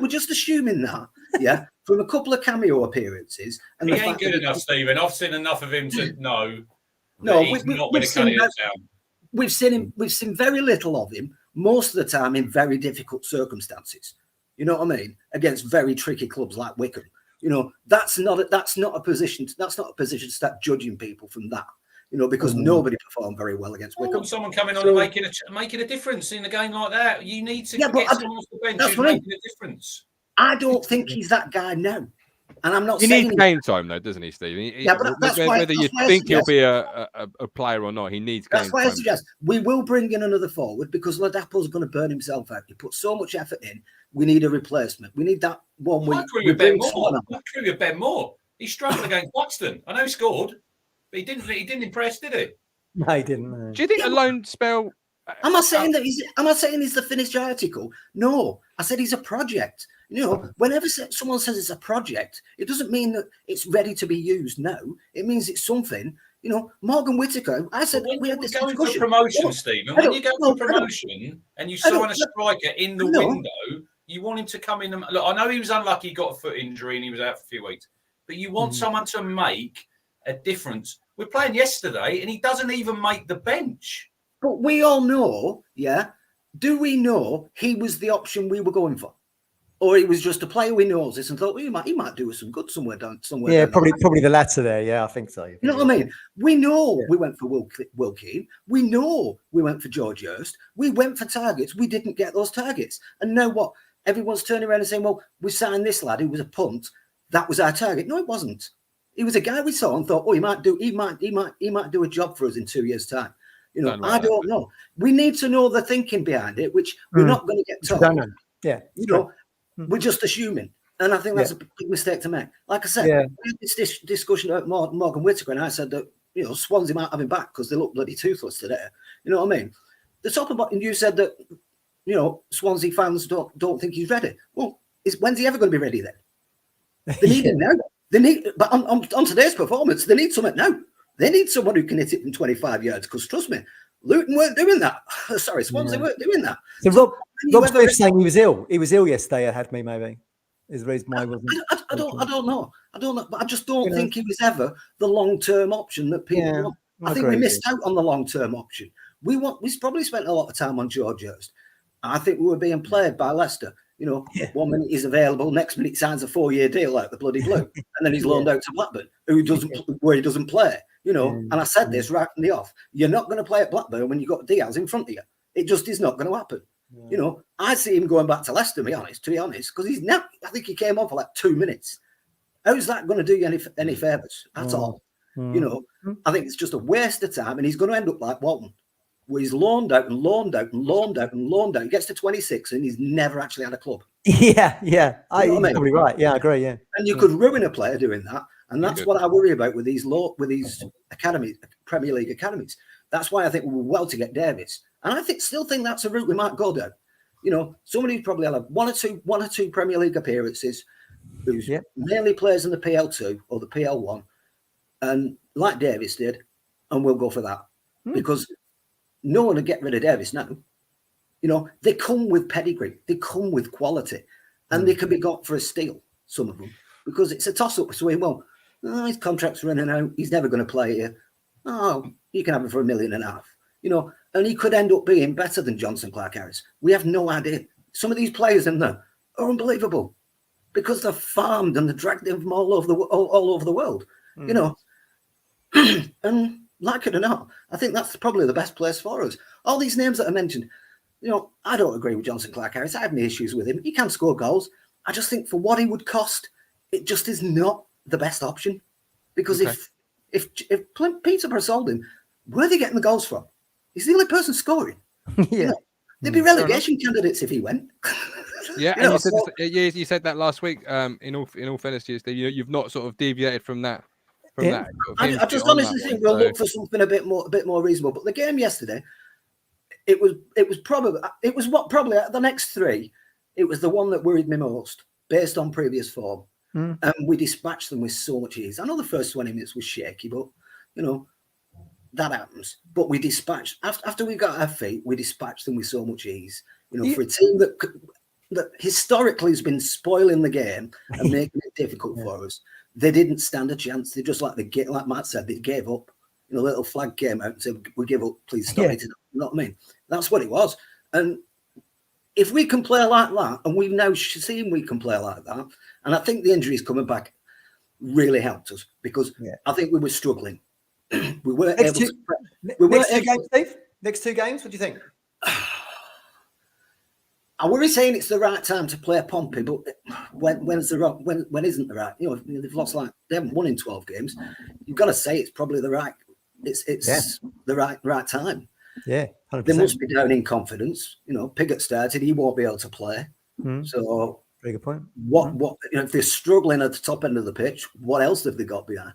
just assuming that, from a couple of cameo appearances. And he ain't good enough, Stephen. I've seen enough of him to know. He's not going to cut it down. We've seen very little of him most of the time in very difficult circumstances. You know what I mean? Against very tricky clubs like Wigan. You know, that's not a position to start judging people from that. You know, because nobody performed very well against Wigan. Someone coming on and making a difference in a game like that. You need to get someone off the bench who's making a difference. I don't think he's that guy now. And I'm not he saying... He needs game time, though, doesn't he, Steve? But whether you think he'll be a player or not, he needs game time. That's why I suggest we will bring in another forward because Ladapo's going to burn himself out. He put so much effort in. We need a replacement. We need that one. I agree with Ben Moore. He struggled against Buxton. I know he scored, but he didn't impress, did he? No, he didn't. No. Do you think a loan spell... Am I saying he's the finished article? No, I said he's a project. You know, whenever someone says it's a project, it doesn't mean that it's ready to be used now. It means it's something. You know, Morgan Whittaker, I said we had this discussion. Going for promotion, Stephen. When you go for promotion and you sign a striker in the window, you want him to come in. Look, I know he was unlucky, he got a foot injury and he was out for a few weeks, but you want someone to make a difference. We're playing yesterday, and he doesn't even make the bench. But we all know, yeah. Do we know he was the option we were going for? Or he was just a player we knows this and thought, well, he might do us some good somewhere down. Yeah, probably the latter there. Yeah, I think so. You know what I mean? We know we went for Wilkie. We know we went for George Hurst. We went for targets. We didn't get those targets. And now what? Everyone's turning around and saying, well, we signed this lad who was a punt. That was our target. No, it wasn't. He was a guy we saw and thought, oh, he might do a job for us in 2 years' time. You know, I don't know. We need to know the thinking behind it, which we're not going to get told. Yeah, you know, we're just assuming, and I think that's a big mistake to make. Like I said, we had this discussion about Morgan Whittaker, and I said that Swansea might have him back because they look bloody toothless today. You know what I mean? The top of and you said that Swansea fans don't think he's ready. Well, when's he ever going to be ready then? They need him now. They need, but on today's performance, they need something now. They need someone who can hit it from 25 yards. Because trust me, Luton weren't doing that. Sorry, Swansea weren't doing that. So Rob Smith saying he was ill. He was ill yesterday. It had me maybe. Is the reason why he wasn't. I don't know. But I just don't think he was ever the long-term option that people want. I think we missed out on the long-term option. We probably spent a lot of time on George Hurst. I think we were being played by Leicester. 1 minute he's available, next minute he signs a 4-year deal like the bloody blue, and then he's loaned out to Blackburn, where he doesn't play. And I said this right from the off. You're not going to play at Blackburn when you've got Diaz in front of you. It just is not going to happen. I see him going back to Leicester, to be honest, because he's now. I think he came on for like 2 minutes. How's that going to do you any favours at all? I think it's just a waste of time, and he's going to end up like Walton, where he's loaned out and loaned out and loaned out and loaned out. He gets to 26 and he's never actually had a club. Yeah. You're probably right. Yeah, I agree. Yeah, and you could ruin a player doing that, and that's what I worry about with these academies, Premier League academies. That's why I think we were well to get Davis, and I still think that's a route we might go down. Somebody probably had one or two Premier League appearances, who's mainly plays in the PL2 or the PL1, and like Davis did, and we'll go for that because no one will get rid of Davis now. They come with pedigree, they come with quality, and they can be got for a steal. Some of them, because it's a toss-up between his contract's running out, he's never going to play here. Oh, you can have him for $1.5 million. And he could end up being better than Johnson Clark-Harris. We have no idea. Some of these players in there are unbelievable because they're farmed and they're dragged in from all over the world. And like it or not, I think that's probably the best place for us. All these names that I mentioned, I don't agree with Johnson Clark-Harris. I have no issues with him. He can score goals. I just think for what he would cost, it just is not the best option. Because if Peterborough sold him, where are they getting the goals from? He's the only person scoring. They'd be relegation candidates if he went. And you said that last week. In all fairness, you've not sort of deviated from that. I just honestly think we'll look for something a bit more reasonable. But the game yesterday, it was probably at the next three, it was the one that worried me most based on previous form. And we dispatched them with so much ease. I know the first 20 minutes was shaky, but that happens. But we dispatched after we got our feet, we dispatched them with so much ease. For a team that historically has been spoiling the game and making it difficult for us. They didn't stand a chance. They just like Matt said, they gave up. A little flag came out and said, "We give up. Please stop it." You know what I mean? That's what it was. And if we can play like that, and we've now seen we can play like that, and I think the injuries coming back really helped us because I think we were struggling. We weren't able to. Next two games. What do you think? I worry saying it's the right time to play Pompey, but when isn't the right? They've lost they haven't won in 12 games. You've got to say it's probably the right. It's the right time. Yeah, 100%. They must be down in confidence. Piggott started; he won't be able to play. So, very good point. What if they're struggling at the top end of the pitch? What else have they got behind?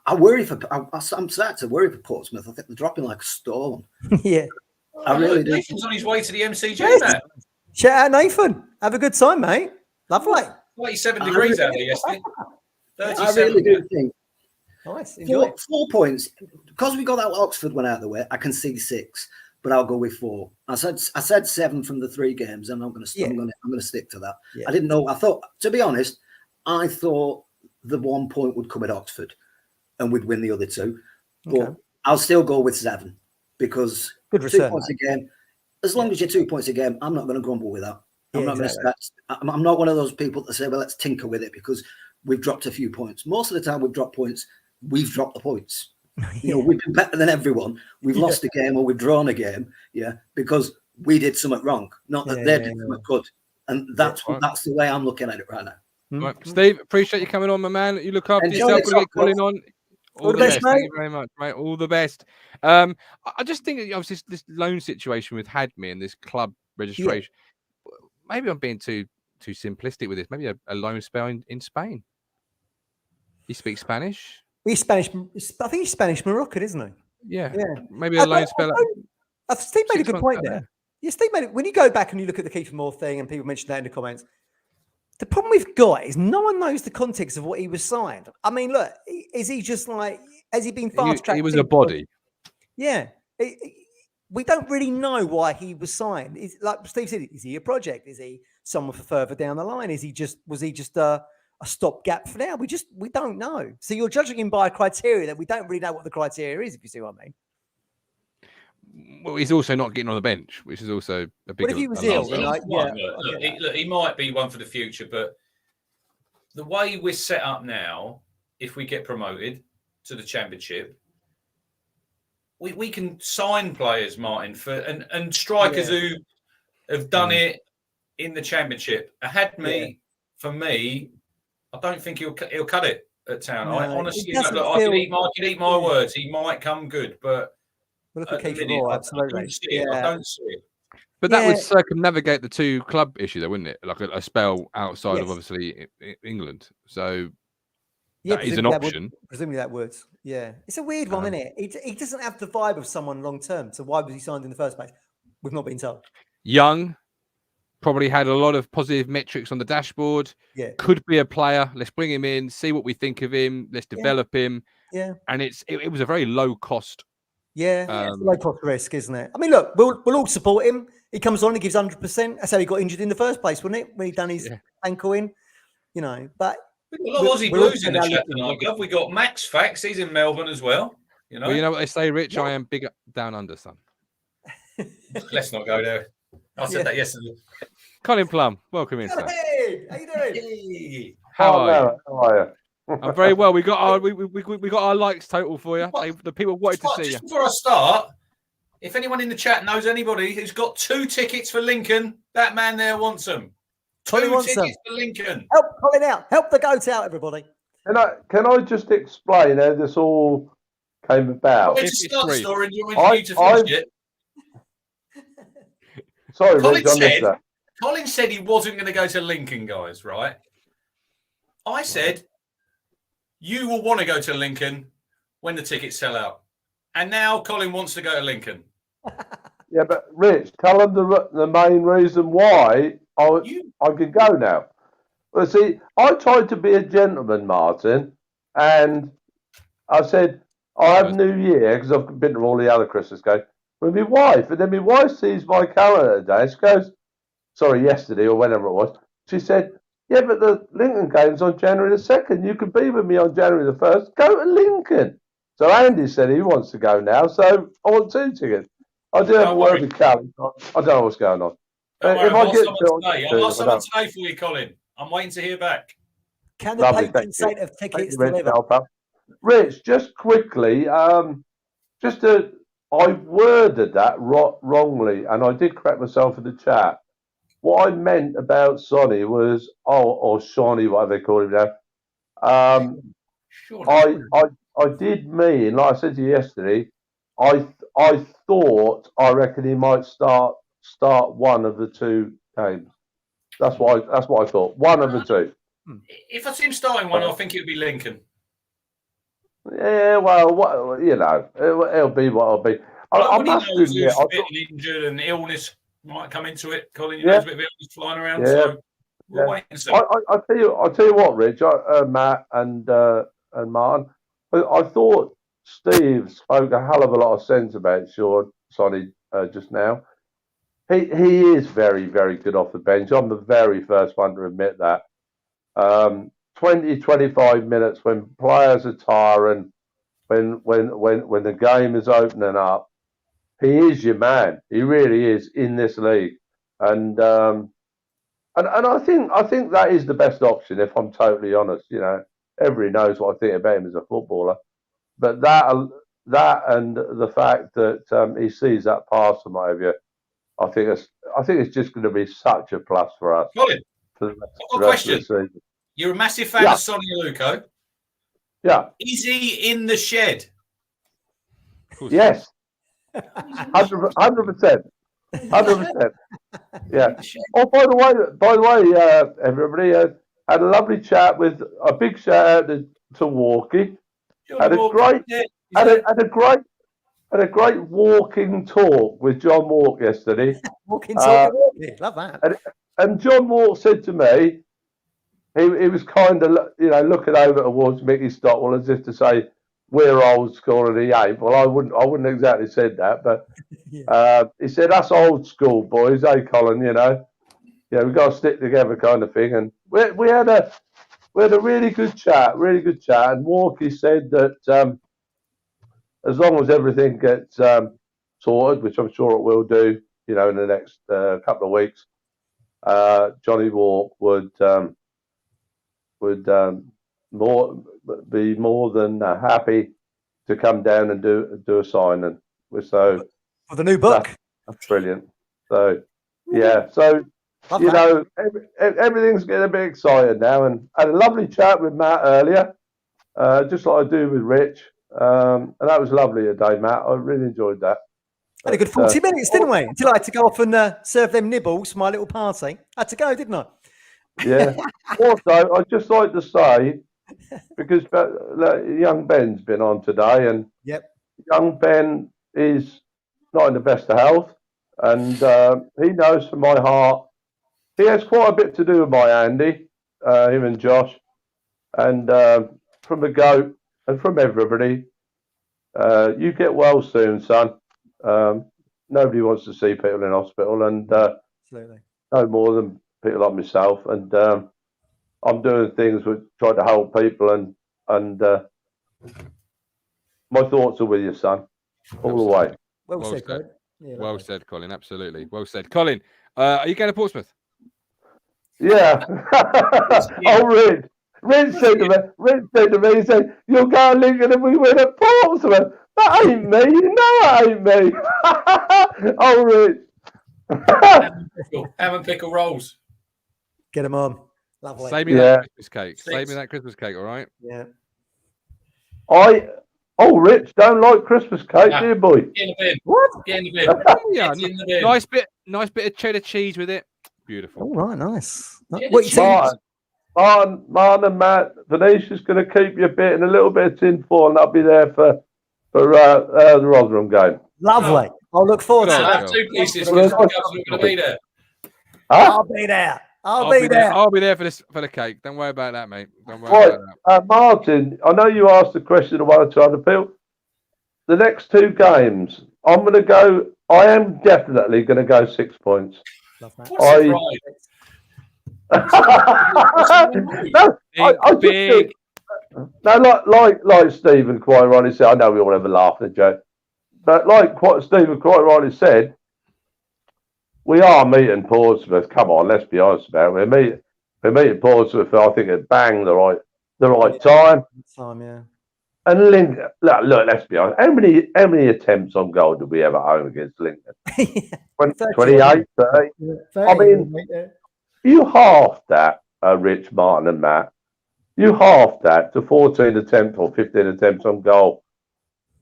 I worry I'm starting to worry for Portsmouth. I think they're dropping like a stone. I really do. Nathan's on his way to the MCG, mate. Shout out, Nathan. Have a good time, mate. Lovely. 27 degrees out there yesterday. 37. I really do think. Nice. 4 points. Because we got that Oxford one out of the way, I can see 6, but I'll go with 4. I said 7 from the 3 games, and I'm going to stick to that. Yeah. I didn't know. To be honest, I thought the 1 point would come at Oxford. and we'd win the other two. Okay. But I'll still go with 7 because Good 2 return, points mate. a game. As long as you're 2 points a game, I'm not going to grumble with that. I'm Yeah, not going to exactly. start. I'm not one of those people that say, "Well, let's tinker with it," because we've dropped a few points. Most of the time, we've dropped points. We've dropped the points. You know, we've been better than everyone. We've lost a game or we've drawn a game, because we did something wrong, not that they did something good. And that's the way I'm looking at it right now. Right. Steve, appreciate you coming on, my man. You look after Enjoy yourself. it, We'll get Colin on. All the best, Thank mate. you very much, mate. All the best. I just think that obviously this loan situation with Hadmi and this club registration. Maybe I'm being too simplistic with this. Maybe a loan spell in Spain. He speaks Spanish. He's Spanish. I think he's Spanish Moroccan, isn't he? Yeah. Yeah. Maybe a loan spell. Steve made a 6 good months point out there. Yeah, Steve made it. When you go back and you look at the Kiefer Moore thing, and people mention that in the comments, the problem we've got is no one knows the context of what he was signed. I mean, look, is he just like, has he been fast tracked? He was a body. Yeah. We don't really know why he was signed. Like Steve said, is he a project? Is he someone for further down the line? Was he just a stopgap for now? We don't know. So you're judging him by a criteria that we don't really know what the criteria is, if you see what I mean. Well, he's also not getting on the bench, which is also a big. What if he was ill? Look, he might be one for the future, but the way we're set up now, if we get promoted to the Championship, we can sign players, Martin, and strikers who have done it in the Championship. For me, I don't think he'll cut it at Town. I honestly, I can eat my words. He might come good, but. Look at Kiefer Moore, absolutely. I don't see it. But that would circumnavigate the 2 club issue, though, wouldn't it? Like a spell outside of obviously England. So that is an option. Presumably that would. Yeah, it's a weird one, isn't it? He doesn't have the vibe of someone long term. So why was he signed in the first place? We've not been told. Young, probably had a lot of positive metrics on the dashboard. Yeah, could be a player. Let's bring him in, see what we think of him. Let's develop him. Yeah, and it was a very low cost. Yeah, it's a low cost risk, isn't it? I mean, look, we'll all support him. He comes on, he gives 100%. That's how he got injured in the first place, wasn't it? When he done his ankle in, But a lot of Aussie Blues in the chat tonight. We got Max Fax. He's in Melbourne as well. Well, you know what they say, Rich? I am big down under, son. Let's not go there. I said that yesterday. Colin Plum, welcome in, sir. Hey, how you doing? Hey. How are you? How are you? I'm very well. We got our likes total for you. The people wanted to see you. Before I start, if anyone in the chat knows anybody who's got 2 tickets for Lincoln, that man there wants them. 2 tickets for Lincoln. Help Colin out. Help the goat out, everybody. Can I just explain how this all came about? It's a start story. You want to finish it? Sorry, Rich, I missed that. Colin said he wasn't going to go to Lincoln, guys, right? I said, you will want to go to Lincoln when the tickets sell out. And now Colin wants to go to Lincoln. Yeah, but Rich, tell him the main reason why I could go now. Well, see, I tried to be a gentleman, Martin, and I said, I have New Year, because I've been to all the other Christmas games, with my wife. And then my wife sees my calendar today. She goes, yesterday or whenever it was. She said, yeah, but the Lincoln game's on January the 2nd. You can be with me on January the 1st. Go to Lincoln. So Andy said he wants to go now. So I want 2 tickets. I do have a word with Callie. I don't know what's going on. If I get I'll ask someone today for you, Colin. I'm waiting to hear back. Can the patron saint of tickets deliver? Rich, just quickly, I worded that wrongly, and I did correct myself in the chat. What I meant about Sonny was, or Shawnee, whatever they call him now. I did mean, like I said to you yesterday, I reckon he might start one of the 2 games. That's what I thought. One of the 2. If I see him starting one, I think it would be Lincoln. Yeah, well, it'll be what it'll be. I must admit, injured and illness might come into it. Colin, there's a bit of illness flying around. So we'll wait and see. I'll tell you what, Rich, Matt and Martin. I thought Steve spoke a hell of a lot of sense about Sonny just now. He is very, very good off the bench. I'm the very first one to admit that. 20, 25 minutes when players are tiring when the game is opening up, he is your man. He really is in this league, and I think that is the best option. If I'm totally honest, everybody knows what I think about him as a footballer, but that and the fact that he sees that pass and what have you, I think it's just going to be such a plus for us. Colin, For the I've got a question. You're a massive fan of Sonny Aluko. Yeah. Is he in the shed? Yes. 100%. 100%. Yeah. Oh, by the way, everybody had a lovely chat with a big shout out to Wolfie. Had a great walking talk with John Walk yesterday. Walking talk, love that. And John Walk said to me, he was kind of looking over towards Mickey Stockwell as if to say, we're old school and he ain't. Well, I wouldn't exactly said that, but he said, that's old school, boys, eh, Colin, we've got to stick together kind of thing. And we had a really good chat. And Walkie said that as long as everything gets sorted, which I'm sure it will do, in the next couple of weeks, Johnny Walk would be more than happy to come down and do a signing. So for the new book, that's brilliant. So everything's getting a bit excited now, and I had a lovely chat with Matt earlier, just like I do with Rich, and that was lovely today, Matt. I really enjoyed that. Had a good 40 minutes, didn't we? Until I had to go off and serve them nibbles for my little party. I had to go, didn't I? Yeah. Also, I'd just like to say, because young Ben's been on today, and young Ben is not in the best of health, and he knows from my heart, he has quite a bit to do with my Andy, him and Josh, and from the GOAT and from everybody, you get well soon, son. Nobody wants to see people in hospital, and no more than people like myself, and I'm doing things which try to help people, and my thoughts are with you, son, all the way. Well said, Colin. Well said, Colin. Absolutely. Well said. Colin, are you going to Portsmouth? Yeah. Oh, Rich said to me, he said, you'll go to Lincoln if we win at Portsmouth. That ain't me. You know that ain't me. Oh, Rich. Ham and pickle rolls. Get them on. Lovely. Save me that Christmas cake. Save me that Christmas cake, all right? Yeah. Rich, don't like Christmas cake, do you, boy? Get in the bin. What? Get in the bin. Yeah, in the bin. Nice bit of cheddar cheese with it. Beautiful. All right, nice. Cheddar What you saying? Martin and Matt, Venetia's going to keep you a bit and a little bit of tin foil, and I'll be there for the Rotherham game. Lovely. I'll look forward to I'll that. have 2 pieces because we're going to be there. I'll be there. I'll be there. I'll be there for the cake. Don't worry about that, mate. Don't worry about that. Martin, I know you asked the question of one or two other people. The next 2 games, I am definitely going to go 6 points. Love that. Like Stephen quite rightly said, I know we all have a laugh at the joke, but Stephen quite rightly said, we are meeting Portsmouth. Come on, let's be honest about it. We're meeting Portsmouth. I think at bang the right time. Yeah. And Lincoln, look, let's be honest. How many attempts on goal did we have at home against Lincoln? 28, 30. I mean, you half that, Rich, Martin, and Matt. You half that to 14 attempts or 15 attempts on goal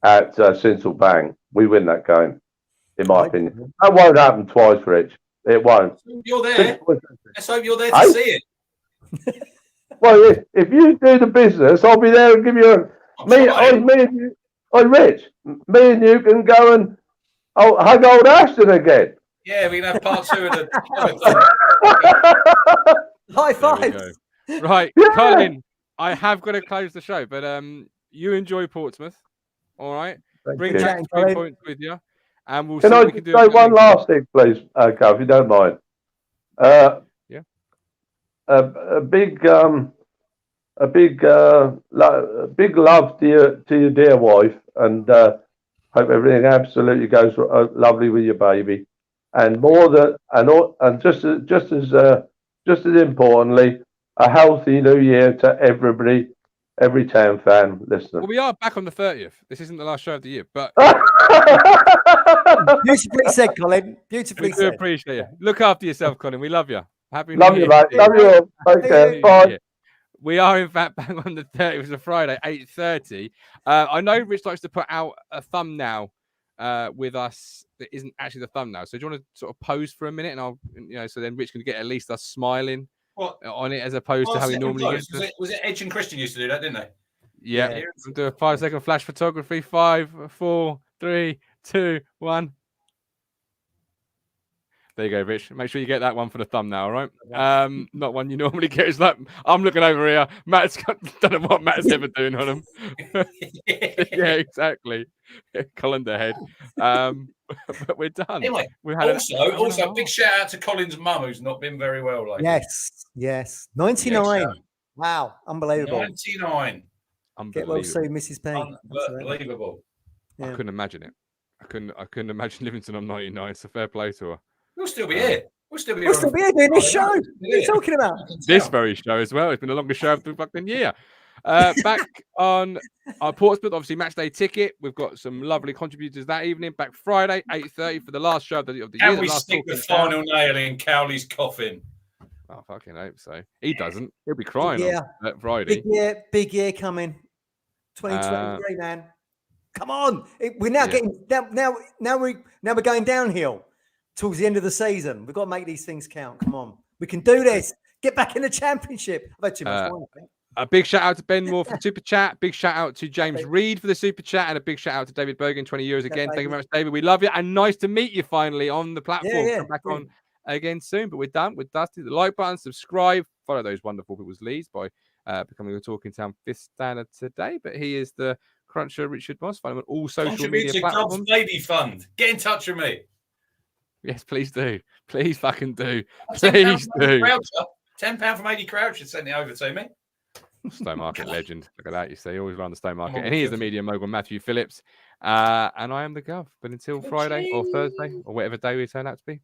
at Sinsel Bang. We win that game, in my opinion. That won't happen twice, Rich. It won't. You're there. Let's hope you're there to see it. Well, if you do the business, I'll be there and give you a. Rich, me and you can go and hug old Ashton again. Yeah, we can have part 2 of the. High five. Right, yeah. Colin, I have got to close the show, but you enjoy Portsmouth, all right? Bring back 3 points with you, and we'll see what we can do. Can I say one last thing, please, Carl, if you don't mind? Yeah. A big a big love to your dear wife, and hope everything absolutely goes lovely with your baby. And just as importantly, a healthy new year to everybody, every Town fan listening. Well, we are back on the 30th. This isn't the last show of the year, but beautifully said, Colin. Beautifully said. We do appreciate you. Look after yourself, Colin. We love you. Happy Love New you, Year. mate. Love you all. Take care. Bye. We are, in fact, back on the 30th. It was a Friday, 8:30. I know Rich likes to put out a thumbnail with us that isn't actually the thumbnail. So do you want to sort of pose for a minute, and I'll, so then Rich can get at least us smiling on it, as opposed to how he normally gets. Was it Edge and Christian used to do that, didn't they? Yeah. We'll do a 5-second flash photography. 5, 4, 3, 2, 1. There you go, Rich. Make sure you get that one for the thumbnail, all right? Not one you normally get. It's like, I'm looking over here. Matt's don't know what Matt's ever doing on them. Yeah, exactly. Colander head. But we're done. Anyway, also, big shout out to Colin's mum, who's not been very well lately. Yes. 99. Wow, unbelievable. 99. Get well soon, Mrs. P. Unbelievable. Yeah. I couldn't imagine it. I couldn't imagine living till I'm 99. It's a fair play to her. We'll still be here. We'll still be here doing this show. What are you talking about? This very show as well. It's been the longest show of the fucking year. Back on our Portsmouth, obviously match day ticket. We've got some lovely contributors that evening. Back Friday, 8:30 for the last show of the year. Can we stick the final nail in Cowley's coffin? I fucking hope so. He doesn't. He'll be crying on Friday. Big year coming. 2023, man. Come on. We're now getting now we're going downhill towards the end of the season. We've got to make these things count. Come on. We can do this. Get back in the championship. I've had too much wine, I think. A big shout out to Ben Moore for the super chat. Big shout out to James Reed for the super chat, and a big shout out to David Bergen, 20 euros again. Thank you very much, David. We love you, and nice to meet you finally on the platform. Come back on again soon. But we're done. We're dusty. The like button, subscribe, follow those wonderful people's leads by becoming a Talking Town 5th standard today. But he is the Cruncher Richard Moss. Find him on all social media platforms. God's Baby Fund. Get in touch with me. Yes, please do. Please fucking do. Please do. £10 from 80 Croucher sent it over to me. Stone Market legend. Look at that. You see, always around the Stone Market. And he is the media mogul, Matthew Phillips. And I am the Gov. But until Friday or Thursday or whatever day we turn out to be.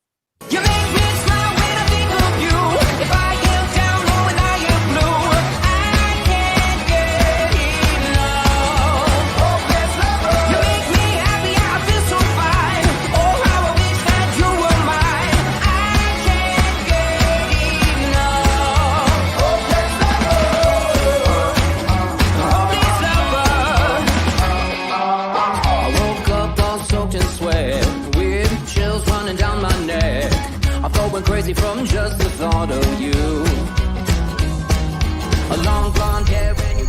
You make me smile when I think of you. If I get down low and I am blue, I can't get enough. You make me happy, I feel so fine. Oh, how I wish that you were mine. I can't get enough. I woke up all soaked in sweat, weird chills running down my neck. I thought went crazy from just the thought of you. A long blonde hair and you